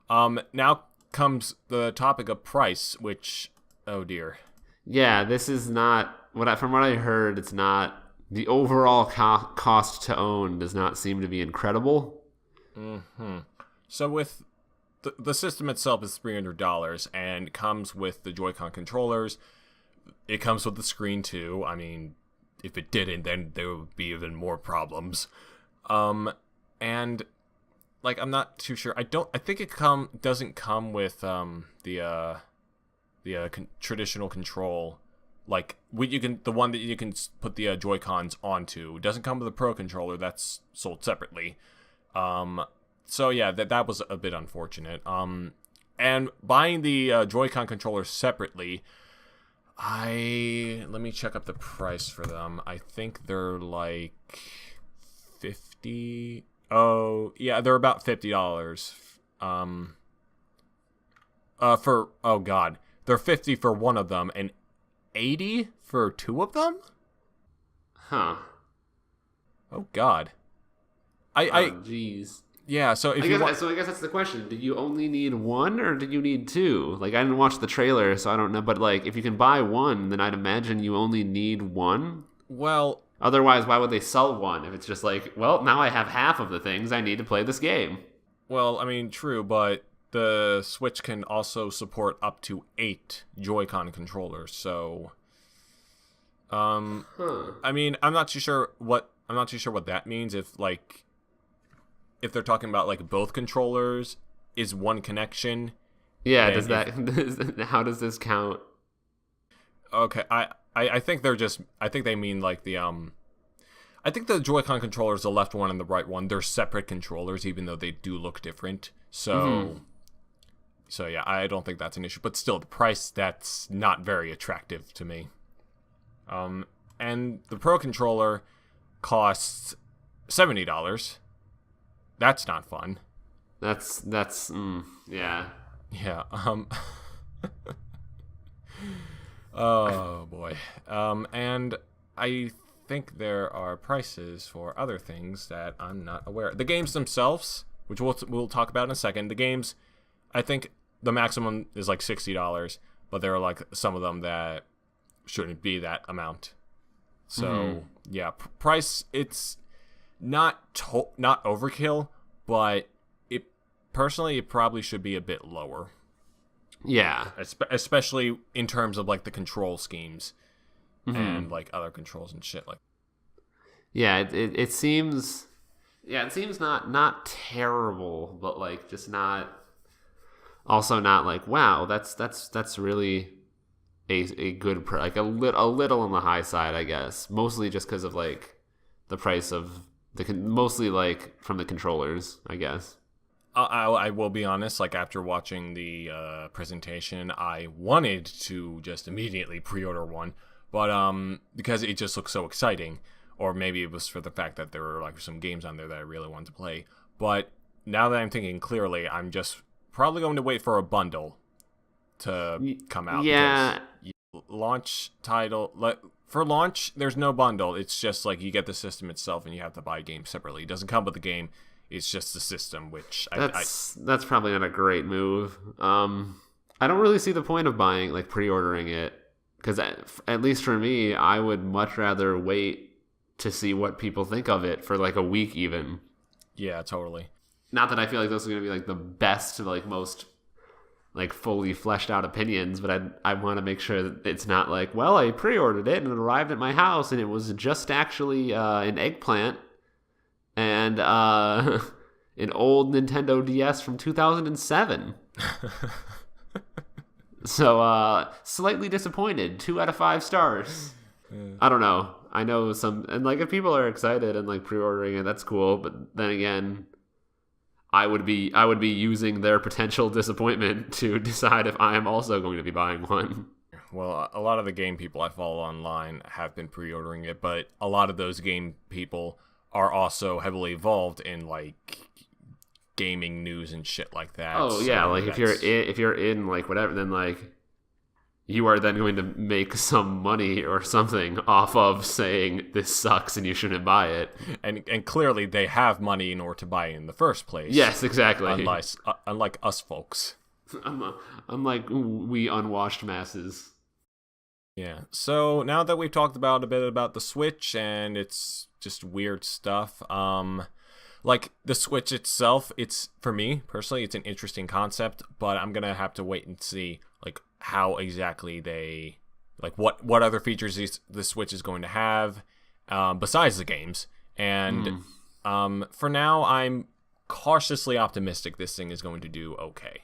Now comes the topic of price, which, oh dear. Yeah, this is not from what I heard. It's not. The overall cost to own does not seem to be incredible. Mm-hmm. So with the system itself is $300 and comes with the Joy-Con controllers. It comes with the screen too. I mean, if it didn't, then there would be even more problems. And like I'm not too sure. I think it doesn't come with the traditional control. Like the one that you can put the Joy-Cons onto. It doesn't come with a Pro controller. That's sold separately. So yeah, that was a bit unfortunate. And buying the Joy-Con controller separately, let me check up the price for them. I think they're like $50. Oh yeah, they're about $50. They're $50 for one of them and $80 for two of them? Huh. Oh god. Jeez. Yeah, so I guess that's the question. Did you only need one or did you need two? Like I didn't watch the trailer, so I don't know, but like if you can buy one, then I'd imagine you only need one. Well, otherwise why would they sell one if it's just like, well, now I have half of the things I need to play this game? Well, I mean, true, but the Switch can also support up to 8 Joy-Con controllers, so I mean, I'm not too sure what that means if they're talking about like both controllers is one connection. Yeah, how does this count? Okay, I think they mean like the I think the Joy-Con controllers, the left one and the right one, they're separate controllers even though they do look different. So So yeah, I don't think that's an issue, but still the price, that's not very attractive to me. And the Pro Controller costs $70. That's not fun. Yeah. Yeah. Oh boy. And I think there are prices for other things that I'm not aware of. The games themselves, which we'll talk about in a second. The games, I think the maximum is like $60, but there are like some of them that shouldn't be that amount. So yeah, price, it's not overkill, but personally it probably should be a bit lower. Yeah. Especially in terms of like the control schemes and like other controls and shit like. Yeah, it seems not terrible, but like just not, also not like, wow, that's really a good like a little on the high side, I guess. Mostly just because of like the price of mostly like from the controllers, I guess. I will be honest, like after watching the presentation, I wanted to just immediately pre-order one, but because it just looks so exciting, or maybe it was for the fact that there were like some games on there that I really wanted to play. But now that I'm thinking clearly, I'm just probably going to wait for a bundle to come out. Yeah. Launch title, for launch, there's no bundle. It's just like you get the system itself and you have to buy games separately. It doesn't come with the game. It's just the system, which that's probably not a great move. I don't really see the point of buying, like pre-ordering it, because at least for me, I would much rather wait to see what people think of it for like a week even. Yeah, totally. Not that I feel like those are going to be like the best, like most like fully fleshed out opinions, but I want to make sure that it's not like, well, I pre-ordered it and it arrived at my house and it was just actually an eggplant and an old Nintendo DS from 2007. So slightly disappointed. 2 out of 5 stars. I don't know. I know some, and like if people are excited and like pre-ordering it, that's cool. But then again, I would be using their potential disappointment to decide if I am also going to be buying one. Well, a lot of the game people I follow online have been pre-ordering it, but a lot of those game people are also heavily involved in like gaming news and shit like that. Oh yeah, like if you're in like whatever, then like you are then going to make some money or something off of saying this sucks and you shouldn't buy it. And clearly they have money in order to buy it in the first place. Yes, exactly. Unlike us folks. Unlike we unwashed masses. Yeah. So now that we've talked about a bit about the Switch and it's just weird stuff, like the Switch itself, it's, for me personally, it's an interesting concept, but I'm gonna have to wait and see like how exactly they, like what other features the Switch is going to have besides the games. And for now, I'm cautiously optimistic this thing is going to do okay.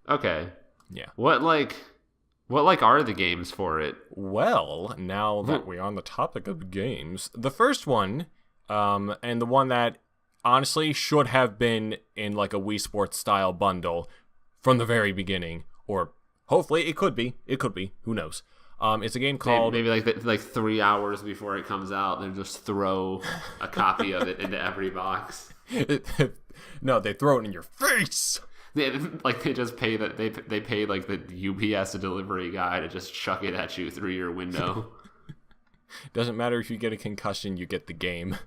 Okay. Yeah. What are the games for it? Well, now that we're on the topic of games, the first one, and the one that honestly should have been in like a Wii Sports style bundle from the very beginning, or hopefully it could be, who knows. It's a game called, maybe like 3 hours before it comes out, they just throw a copy of it into every box. No, they throw it in your face. They just pay that they pay like the UPS delivery guy to just chuck it at you through your window. Doesn't matter if you get a concussion, you get the game.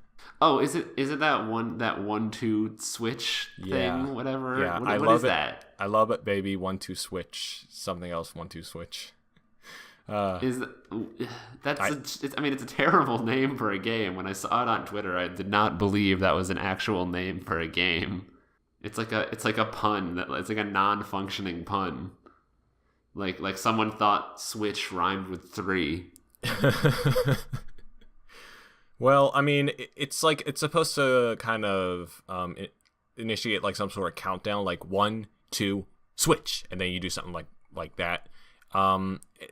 Oh, is it that 1-2 switch thing? Whatever. Yeah, what I is love it. That? I love it, baby. 1-2 switch. Something else. 1-2 switch. It's a terrible name for a game. When I saw it on Twitter, I did not believe that was an actual name for a game. It's like a pun, it's like a non-functioning pun. Like someone thought switch rhymed with 3. Well, I mean, it's like it's supposed to kind of initiate like some sort of countdown, like 1, 2, switch, and then you do something like that.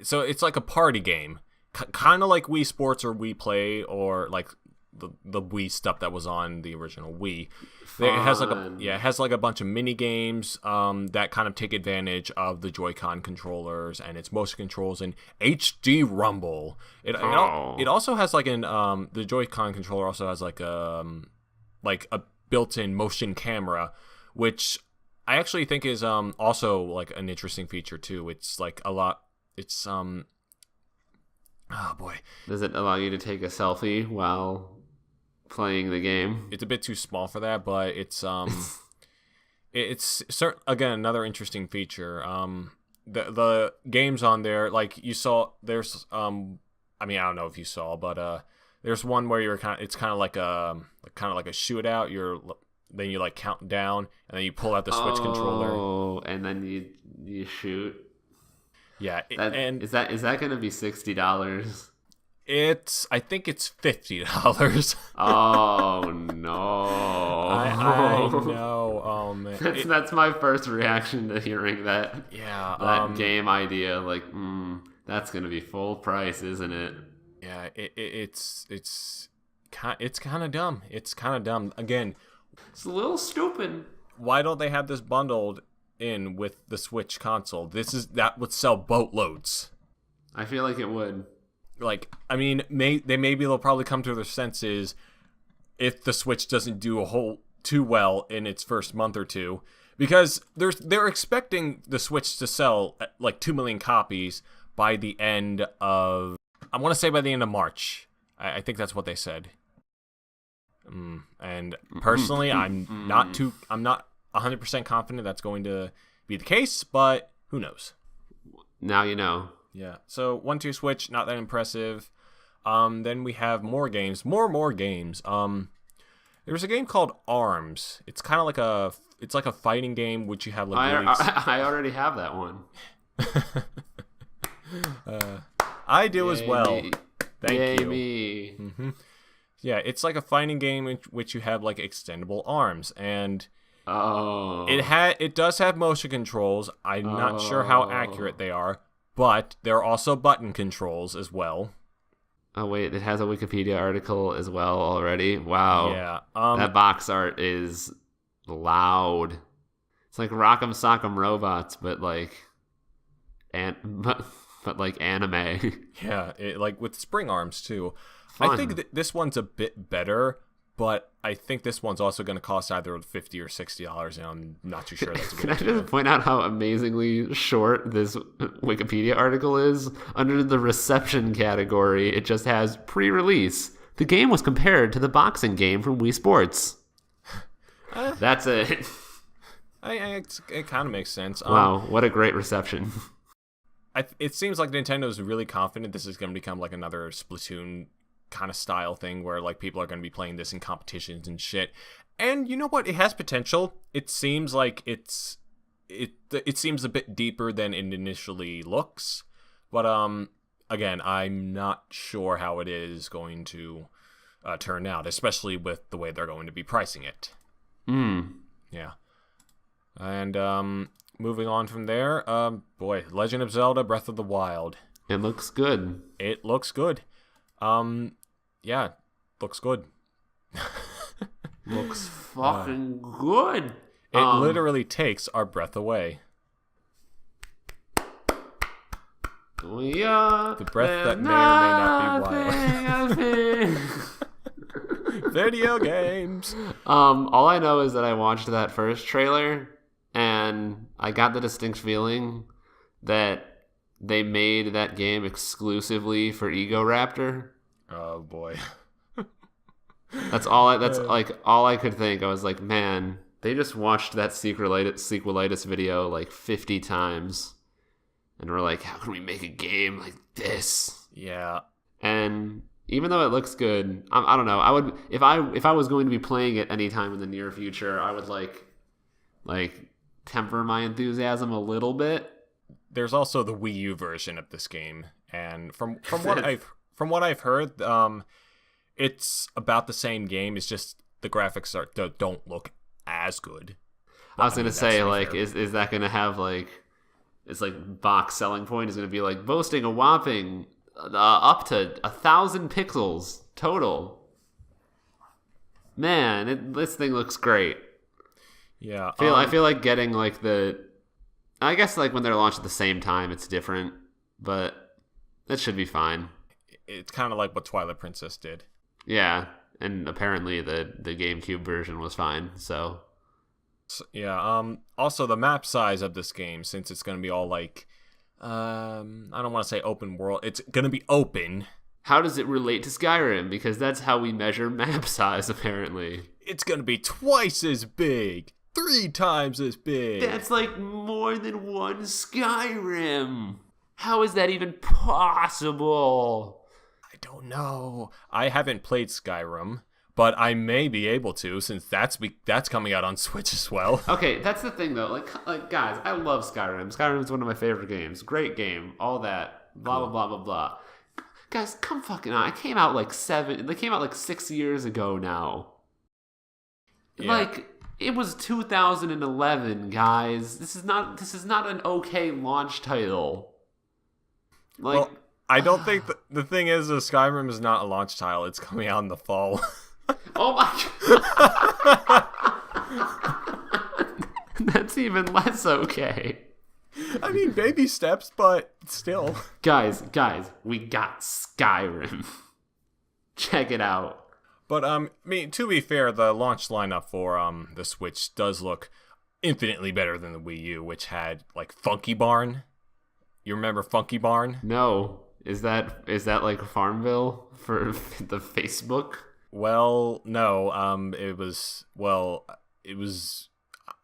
So it's like a party game, kind of like Wii Sports or Wii Play, or like the Wii stuff that was on the original Wii. It has like a bunch of mini games that kind of take advantage of the Joy-Con controllers and its motion controls and HD Rumble. It also has like the Joy-Con controller also has like a built-in motion camera, which I actually think is also like an interesting feature too. It's like a lot. It's oh boy. Does it allow you to take a selfie while playing the game? It's a bit too small for that, but it's again another interesting feature. The games on there, like you saw, there's I mean, I don't know if you saw, but there's one where it's kind of like a shootout. Then you like count down, and then you pull out the Switch controller. Oh, and then you shoot. Yeah, is that going to be $60? I think it's $50. Oh no! I know. Oh man, that's my first reaction to hearing that. Yeah, that game idea. Like, that's going to be full price, isn't it? Yeah, it's kind of dumb. It's kind of dumb. Again, it's a little stupid. Why don't they have this bundled in with the Switch console? That would sell boatloads. I feel like it would. Like, I mean, they'll probably come to their senses if the Switch doesn't do too well in its first month or two, because they're expecting the Switch to sell like 2 million copies by the end of, I want to say by the end of March. I think that's what they said. And personally, I'm not 100% confident that's going to be the case, but who knows? Now you know. Yeah. So 1-2 Switch, not that impressive. Then we have more games. More games. There's a game called ARMS. It's kind of like a fighting game which you have like I already have that one. I do as well. Me. Thank you. Me. Mm-hmm. Yeah, it's like a fighting game in which you have like extendable arms, and it does have motion controls. I'm not sure how accurate they are, but there are also button controls as well. Oh wait, it has a Wikipedia article as well already. Wow. Yeah. That box art is loud. It's like Rock'em Sock'em Robots, but like like anime. Yeah, like with spring arms too. Fun. I think this one's a bit better, but I think this one's also going to cost either $50 or $60, and I'm not too sure that's a good idea. Can I just point out how amazingly short this Wikipedia article is? Under the reception category, it just has pre-release. The game was compared to the boxing game from Wii Sports. That's it. It kind of makes sense. Wow, what a great reception. It seems like Nintendo is really confident this is going to become like another Splatoon kind of style thing where like people are going to be playing this in competitions and shit. And you know what? It has potential. It seems like it seems a bit deeper than it initially looks. But again, I'm not sure how it is going to turn out, especially with the way they're going to be pricing it. Yeah. And moving on from there, Legend of Zelda Breath of the Wild. It looks good. It looks good. Yeah, looks good. Looks fucking good. It literally takes our breath away. We are the breath that may or may not be wild. Video games. All I know is that I watched that first trailer, and I got the distinct feeling that they made that game exclusively for Ego Raptor. Oh boy. That's all I could think. I was like, man, they just watched that sequelitis video like 50 times, and we're like, how can we make a game like this? Yeah. And even though it looks good, I don't know. I would if I was going to be playing it anytime in the near future, I would like temper my enthusiasm a little bit. There's also the Wii U version of this game, and from what I've heard, it's about the same game. It's just the graphics don't look as good. But, I was gonna say, like, is that gonna have like, it's like box selling point is gonna be like boasting a whopping up to 1,000 pixels total. Man, this thing looks great. Yeah. I feel like getting like I guess like when they're launched at the same time, it's different, but it should be fine. It's kind of like what Twilight Princess did. Yeah, and apparently the GameCube version was fine. So yeah. Also, the map size of this game, since it's going to be all like, I don't want to say open world. It's going to be open. How does it relate to Skyrim? Because that's how we measure map size, apparently. It's going to be twice as big. 3 times as big. That's like more than one Skyrim. How is that even possible? I don't know. I haven't played Skyrim, but I may be able to since that's coming out on Switch as well. Okay, that's the thing though. Like guys, I love Skyrim. Skyrim is one of my favorite games. Great game. All that. Blah blah blah blah blah. Guys, come fucking on. They came out like 6 years ago now. Yeah. Like, it was 2011, guys. This is not an okay launch title. Like, well, I don't think the thing is Skyrim is not a launch title. It's coming out in the fall. Oh my god. That's even less okay. I mean, baby steps, but still. Guys, we got Skyrim. Check it out. But I mean, to be fair, the launch lineup for the Switch does look infinitely better than the Wii U, which had like Funky Barn. You remember Funky Barn? No. Is that like Farmville for the Facebook? Well, no. It was.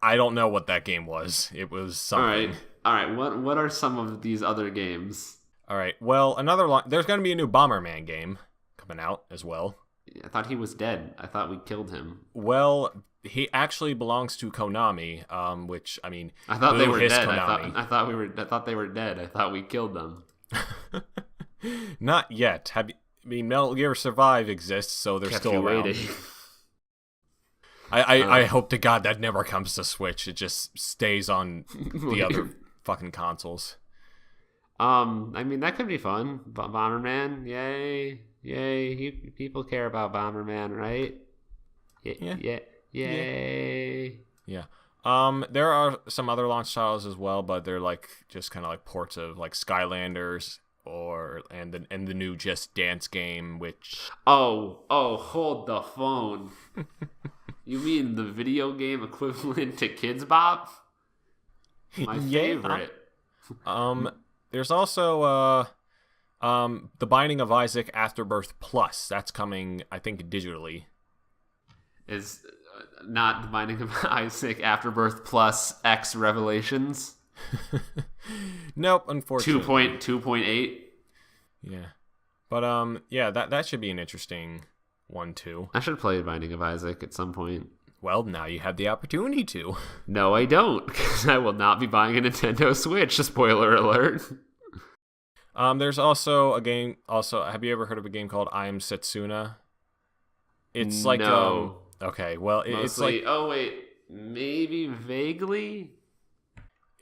I don't know what that game was. It was something. All right. What are some of these other games? All right. Well, there's going to be a new Bomberman game coming out as well. I thought he was dead. I thought we killed him. Well, he actually belongs to Konami, which I mean, I thought they were dead. Konami. I thought they were dead. I thought we killed them. Not yet. I mean, Metal Gear Survive exists, so they're Kept still you around. waiting. I hope to God that never comes to Switch. It just stays on the other fucking consoles. I mean, that could be fun. Bomberman, yay. People care about Bomberman, right? Yeah. Yay. Yeah. There are some other launch titles as well, but they're like just kind of like ports of like Skylanders and the new Just Dance game, which hold the phone. You mean the video game equivalent to Kids Bop? My favorite. There's also The Binding of Isaac Afterbirth Plus. That's coming, I think, digitally. Is not The Binding of Isaac Afterbirth Plus X Revelations? Nope, unfortunately. 2.8. Yeah. But yeah, that should be an interesting one too. I should play Binding of Isaac at some point. Well, now you have the opportunity to. No, I don't, because I will not be buying a Nintendo Switch. Spoiler alert. There's also a game. Also, have you ever heard of a game called I Am Setsuna? It's like no. Okay, well, it's like. Oh wait, maybe vaguely.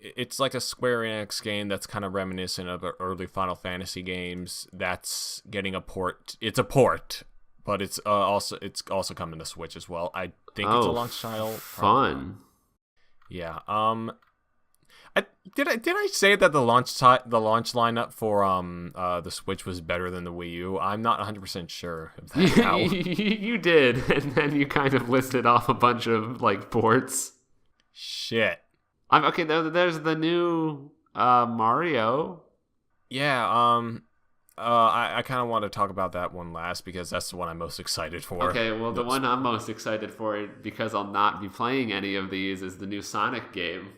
It's like a Square Enix game that's kind of reminiscent of early Final Fantasy games. That's getting a port. It's a port, but it's also coming to Switch as well. I think it's a launch title. Fun. Yeah. Did I say that the launch lineup for the Switch was better than the Wii U? I'm not 100% sure of that. Now. You did, and then you kind of listed off a bunch of like ports. Shit. Okay, there's the new Mario. Yeah. I kind of want to talk about that one last because that's the one I'm most excited for. Okay, well, the one I'm most excited for, because I'll not be playing any of these, is the new Sonic game.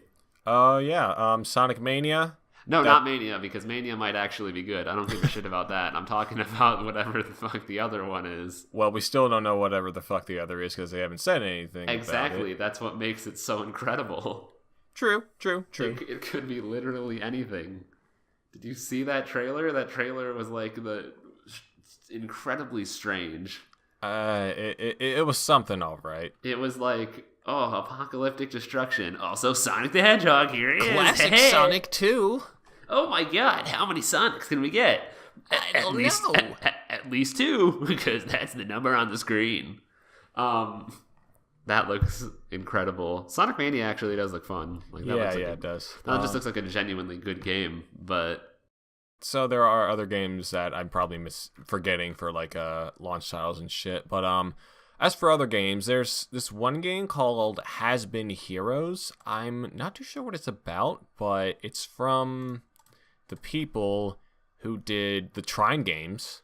Yeah. Sonic Mania. No, not Mania, because Mania might actually be good. I don't give a shit about that. I'm talking about whatever the fuck the other one is. Well, we still don't know whatever the fuck the other is because they haven't said anything. Exactly. That's what makes it so incredible. True. It could be literally anything. Did you see that trailer? That trailer was like incredibly strange. It was something, all right. It was like, apocalyptic destruction. Also, Sonic the Hedgehog, here it is. Classic Sonic 2. Oh my god, how many Sonics can we get? I don't know. At least 2, because that's the number on the screen. That looks incredible. Sonic Mania actually does look fun. Like that looks like it does. That just looks like a genuinely good game, but So there are other games that I'm probably forgetting for like launch titles and shit. But as for other games, there's this one game called Has Been Heroes. I'm not too sure what it's about, but it's from the people who did the Trine games.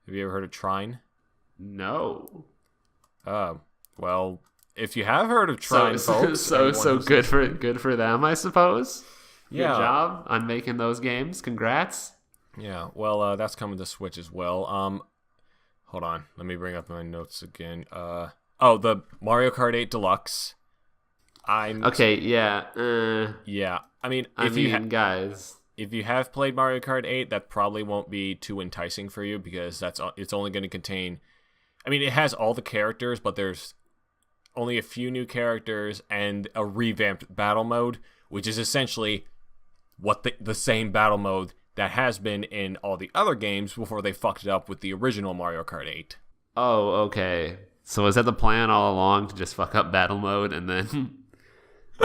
Have you ever heard of Trine? no. Well, if you have heard of Trine, folks, So good for them, I suppose. Yeah. Good job on making those games. Congrats. Yeah, well, that's coming to Switch as well. Hold on, let me bring up my notes again. The Mario Kart 8 Deluxe. Okay, yeah. Yeah, I mean, guys, if you have played Mario Kart 8, that probably won't be too enticing for you because it's only going to contain. I mean, it has all the characters, but there's only a few new characters and a revamped battle mode, which is essentially what the same battle mode that has been in all the other games before they fucked it up with the original Mario Kart 8. Oh, okay. So is that the plan all along, to just fuck up battle mode and then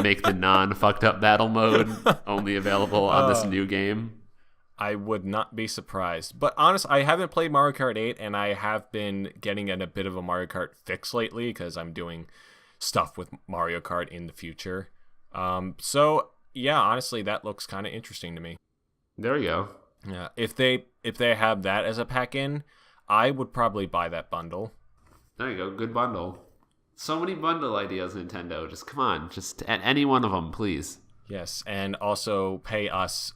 make the non-fucked up battle mode only available on this new game? I would not be surprised. But honestly, I haven't played Mario Kart 8, and I have been getting in a bit of a Mario Kart fix lately because I'm doing stuff with Mario Kart in the future. So yeah, honestly, that looks kind of interesting to me. There we go. Yeah, if they have that as a pack-in, I would probably buy that bundle. There you go, good bundle. So many bundle ideas, Nintendo. Just come on, just at any one of them, please. Yes, and also pay us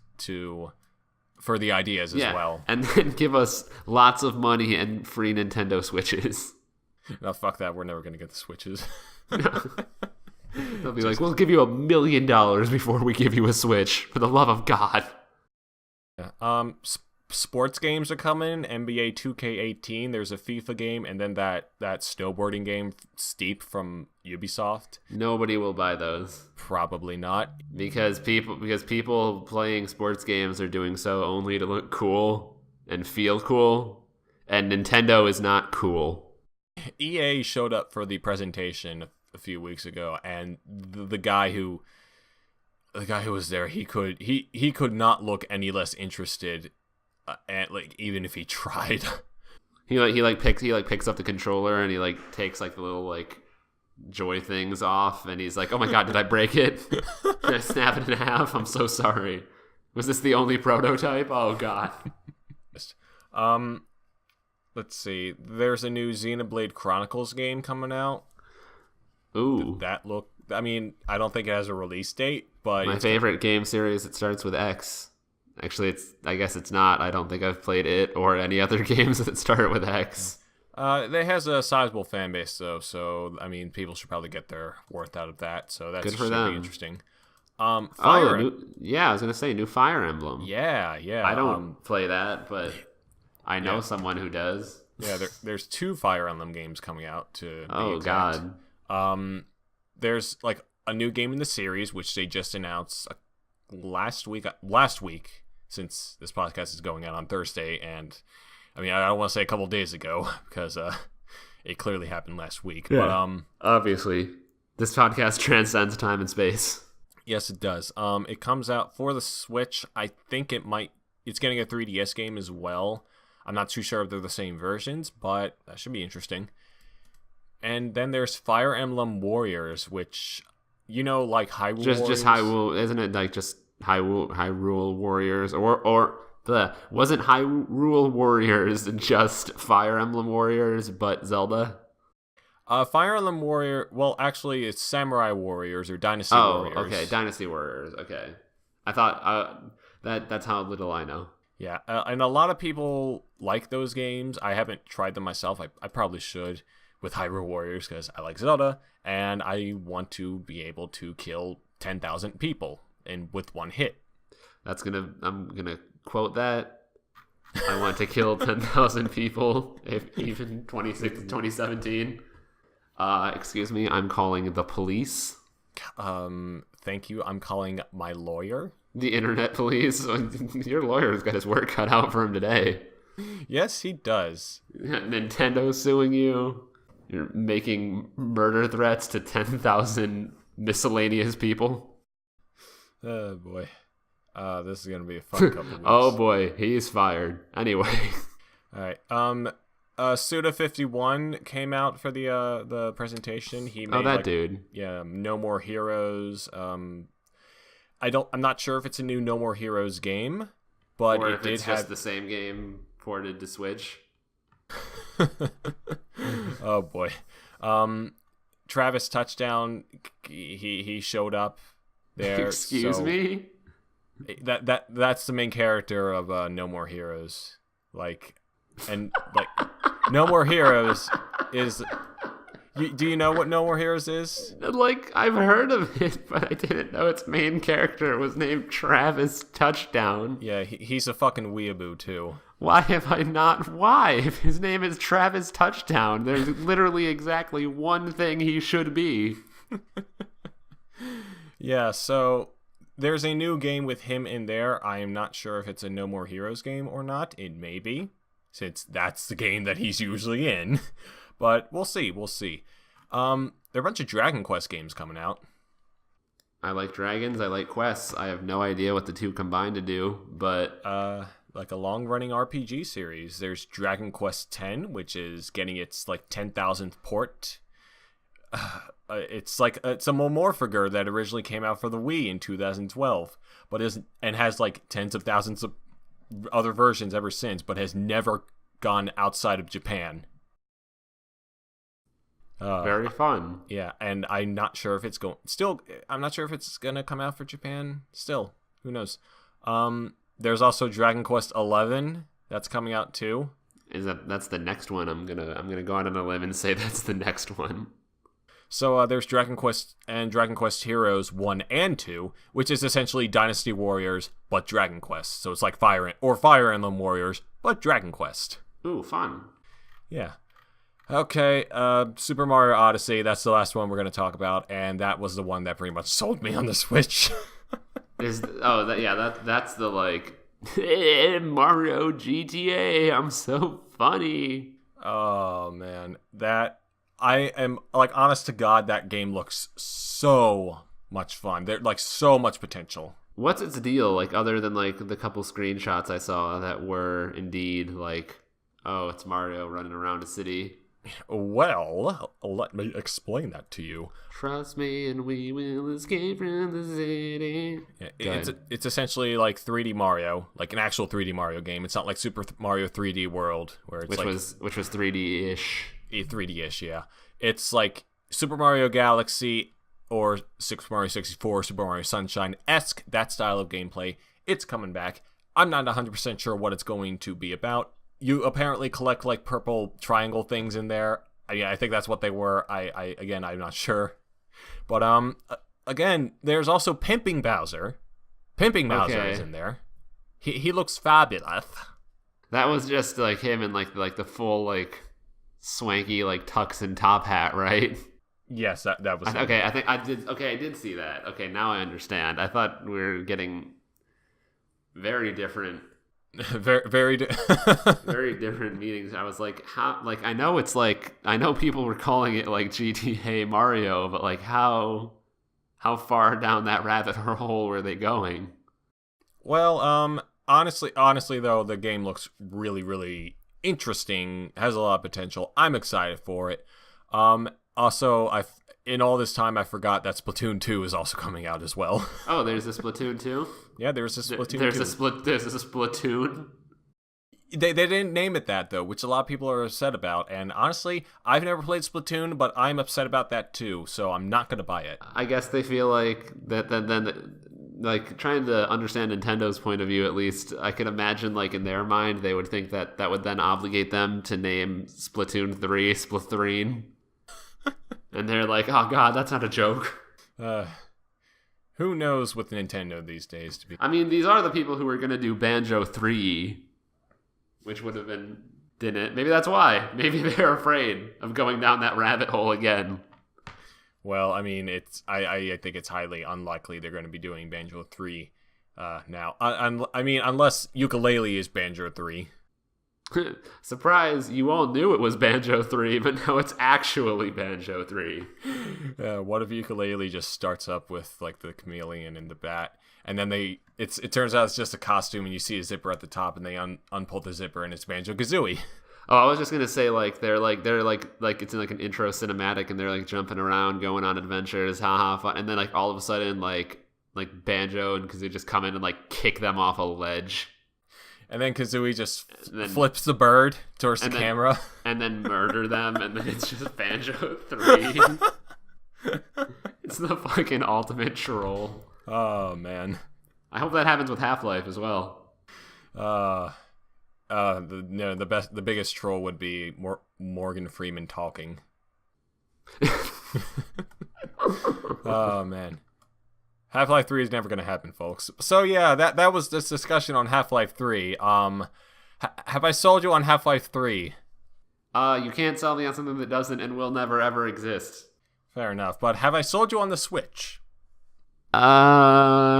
for the ideas as well. And then give us lots of money and free Nintendo Switches. No, fuck that. We're never going to get the Switches. They'll be like, we'll give you $1 million before we give you a Switch, for the love of God. Yeah. Sports games are coming. NBA 2K18. There's a FIFA game, and then that snowboarding game, Steep, from Ubisoft. Nobody will buy those. Probably not. Because people playing sports games are doing so only to look cool and feel cool, and Nintendo is not cool. EA showed up for the presentation a few weeks ago, and the guy who was there, he could not look any less interested, and like even if he tried. He picks up the controller and he takes the little joy things off, and he's like, "Oh my god, did I break it? Did I snap it in half? I'm so sorry. Was this the only prototype? Oh god." Let's see. There's a new Xenoblade Chronicles game coming out. Ooh. I mean, I don't think it has a release date, but my favorite game series, it starts with X. Actually, I guess it's not. I don't think I've played it or any other games that start with X. It has a sizable fan base, though, so, I mean, people should probably get their worth out of that, so that should be interesting. I was going to say, new Fire Emblem. Yeah. I don't play that, but I know someone who does. Yeah, there's 2 Fire Emblem games coming out, to be exact. God. There's, a new game in the series, which they just announced last week, since this podcast is going out on Thursday, and I mean, I don't want to say a couple days ago, because it clearly happened last week. Yeah. But obviously, this podcast transcends time and space. Yes, it does. It comes out for the Switch. I think it's getting a 3DS game as well. I'm not too sure if they're the same versions, but that should be interesting. And then there's Fire Emblem Warriors, which, like Hyrule Warriors. Just Hyrule, isn't it just Hyrule Warriors? Or wasn't Hyrule Warriors just Fire Emblem Warriors, but Zelda? Fire Emblem Warrior, well, actually, it's Samurai Warriors or Dynasty Warriors. Oh, okay, Dynasty Warriors, okay. I thought that's how little I know. Yeah, and a lot of people like those games. I haven't tried them myself. I probably should with Hyrule Warriors because I like Zelda, and I want to be able to kill 10,000 people with one hit. I'm gonna quote that. I want to kill 10,000 people, even 2017. Excuse me, I'm calling the police. Thank you. I'm calling my lawyer. The internet police. Your lawyer's got his work cut out for him today. Yes, he does. Nintendo suing you. You're making murder threats to 10,000 miscellaneous people. Oh boy. This is gonna be a fun couple weeks. Oh boy, he's fired. Anyway. Alright. Suda51 came out for the presentation. He made dude. Yeah, No More Heroes. I'm not sure if it's a new No More Heroes game, but or it if did it's have just the same game ported to Switch. Oh boy. Travis Touchdown, he showed up there. Excuse me? That's the main character of No More Heroes. No More Heroes is. Do you know what No More Heroes is? Like, I've heard of it, but I didn't know its main character was named Travis Touchdown. Yeah, he's a fucking weeaboo too. Why have I not? Why? If his name is Travis Touchdown, there's literally exactly one thing he should be. Yeah, so there's a new game with him in there. I am not sure if it's a No More Heroes game or not. It may be, since that's the game that he's usually in. But we'll see. There are a bunch of Dragon Quest games coming out. I like dragons. I like quests. I have no idea what the two combine to do, but like a long-running RPG series. There's Dragon Quest X, which is getting its 10,000th port. It's a Momorphiger that originally came out for the Wii in 2012, and has tens of thousands of other versions ever since, but has never gone outside of Japan. Very fun. Yeah, and I'm not sure if it's I'm not sure if it's gonna come out for Japan. Still, who knows? There's also Dragon Quest 11 that's coming out too. That's the next one? I'm gonna go out on a limb and say that's the next one. So there's Dragon Quest and Dragon Quest Heroes 1 and 2, which is essentially Dynasty Warriors but Dragon Quest. So it's like Fire Emblem Warriors but Dragon Quest. Ooh, fun. Yeah. Okay, Super Mario Odyssey, that's the last one we're going to talk about, and that was the one that pretty much sold me on the Switch. That's the Mario GTA, I'm so funny. Oh, man. I am, honest to God, that game looks so much fun. There's, so much potential. What's its deal, other than, the couple screenshots I saw that were indeed, it's Mario running around a city? Well, let me explain that to you. Trust me and we will escape from the city. Yeah, it's essentially 3D Mario, an actual 3D Mario game. It's not like Super Mario 3D World, where it's which was 3D-ish. 3D-ish, yeah. It's like Super Mario Galaxy or Super Mario 64, Super Mario Sunshine-esque, that style of gameplay. It's coming back. I'm not 100% sure what it's going to be about. You apparently collect purple triangle things in there. Yeah, I think that's what they were. I'm not sure. But again, there's also Pimping Bowser. Pimping Bowser is in there. He looks fabulous. That was just him in the full swanky tux and top hat, right? Yes, that was. Okay, I think I did. Okay, I did see that. Okay, now I understand. I thought we were getting very different. very very different meetings. I was how I know people were calling it GTA Mario, but how far down that rabbit hole were they going? Well, honestly though, the game looks really, really interesting, has a lot of potential. I'm excited for it. Also, in all this time I forgot that Splatoon 2 is also coming out as well. Oh, there's a Splatoon 2? Yeah, there's a Splatoon 2. There's a Splatoon? They didn't name it that, though, which a lot of people are upset about. And honestly, I've never played Splatoon, but I'm upset about that too, so I'm not going to buy it. I guess they feel then trying to understand Nintendo's point of view, at least, I can imagine, in their mind, they would think that would then obligate them to name Splatoon 3 Splathreen. And they're like, oh god, that's not a joke. Who knows with Nintendo these days? I mean, these are the people who are going to do Banjo 3, which would have been... Didn't. Maybe that's why. Maybe they're afraid of going down that rabbit hole again. Well, I mean, I think it's highly unlikely they're going to be doing Banjo 3 now. I mean, unless Yooka-Laylee is Banjo 3. Surprise, you all knew it was Banjo 3, but now it's actually Banjo 3. What if Ukulele just starts up with like the chameleon and the bat, and then it turns out it's just a costume, and you see a zipper at the top, and they unpull the zipper, and it's Banjo-Kazooie. Oh, I was just gonna say they're it's in like an intro cinematic, and they're like jumping around, going on adventures, haha, fun, and then like all of a sudden like Banjo and Kazooie just come in and like kick them off a ledge. And then Kazooie just flips the bird towards the camera. And then murder them, and then it's just Banjo 3. It's the fucking ultimate troll. Oh, man. I hope that happens with Half-Life as well. The biggest troll would be Morgan Freeman talking. Oh, man. Half-Life 3 is never going to happen, folks. So yeah, that was this discussion on Half-Life 3. Have I sold you on Half-Life 3? You can't sell me on something that doesn't and will never ever exist. Fair enough, but have I sold you on the Switch? Nah,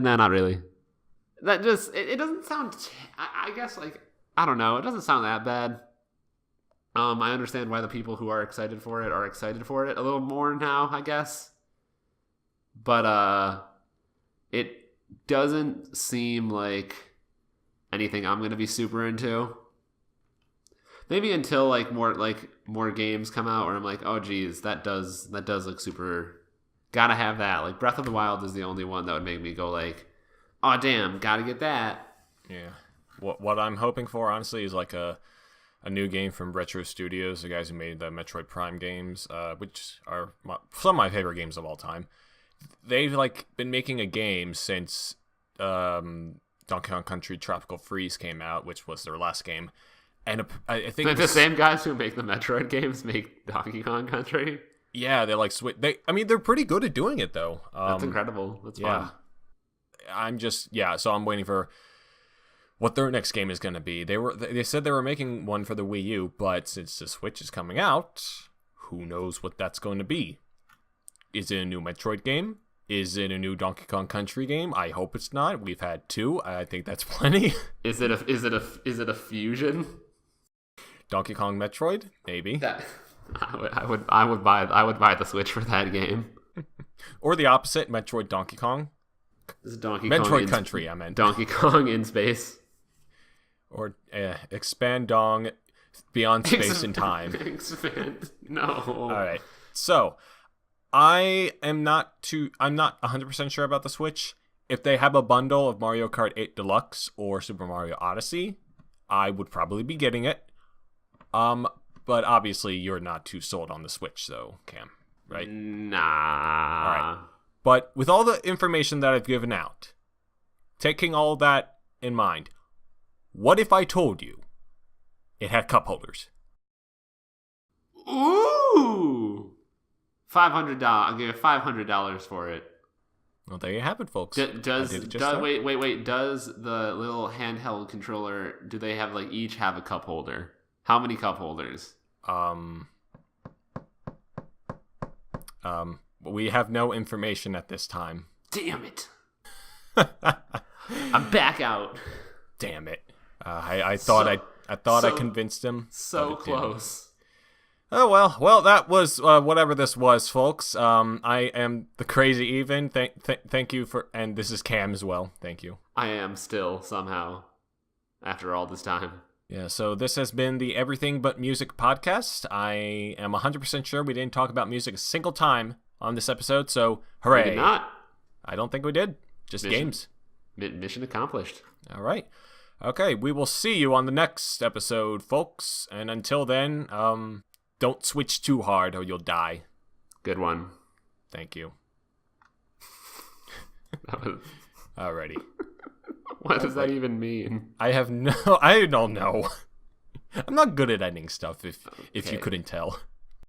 not really. That just it doesn't sound. I guess like I don't know. It doesn't sound that bad. I understand why the people who are excited for it a little more now, I guess. But it doesn't seem like anything I'm gonna be super into. Maybe until like more games come out where I'm like, oh geez, that does look super. Gotta have that. Like Breath of the Wild is the only one that would make me go like, oh damn, gotta get that. Yeah. What I'm hoping for honestly is like a new game from Retro Studios, the guys who made the Metroid Prime games, which are some of my favorite games of all time. They've like been making a game since Donkey Kong Country Tropical Freeze came out, which was their last game. And I think the same guys who make the Metroid games make Donkey Kong Country. Yeah, they like they're pretty good at doing it though. That's incredible. That's fun. So I'm waiting for what their next game is going to be. They said they were making one for the Wii U, but since the Switch is coming out, who knows what that's going to be? Is it a new Metroid game? Is it a new Donkey Kong Country game? I hope it's not. We've had 2. I think that's plenty. Is it a fusion? Donkey Kong Metroid? Maybe. I would buy the Switch for that game. Or the opposite, Metroid Donkey Kong. This is Donkey Metroid Kong Country, I meant. Donkey Kong in space. Or Expand Dong Beyond Space and Time. Expand. No. All right. So, I'm not 100% sure about the Switch. If they have a bundle of Mario Kart 8 Deluxe or Super Mario Odyssey, I would probably be getting it. But obviously you're not too sold on the Switch though, Cam, right? Nah. All right. But with all the information that I've given out, taking all that in mind, what if I told you it had cup holders? Ooh! $500. I'll give you $500 for it. Well, there you have it, folks. Wait. Does the little handheld controller? Do they have each have a cup holder? How many cup holders? We have no information at this time. Damn it! I'm back out. Damn it! I thought I convinced him. So close. Oh well, that was whatever this was, folks. I am the Crazy Even. Thank you for, and this is Cam as well. Thank you. I am still somehow after all this time. Yeah, so this has been the Everything But Music podcast. I am 100% sure we didn't talk about music a single time on this episode, so hooray. We did not. I don't think we did. Just games. Mission accomplished. All right. Okay, we will see you on the next episode, folks. And until then, don't switch too hard or you'll die. Good one. Thank you. Alrighty. What does that even mean? I don't know. I'm not good at ending stuff if you couldn't tell.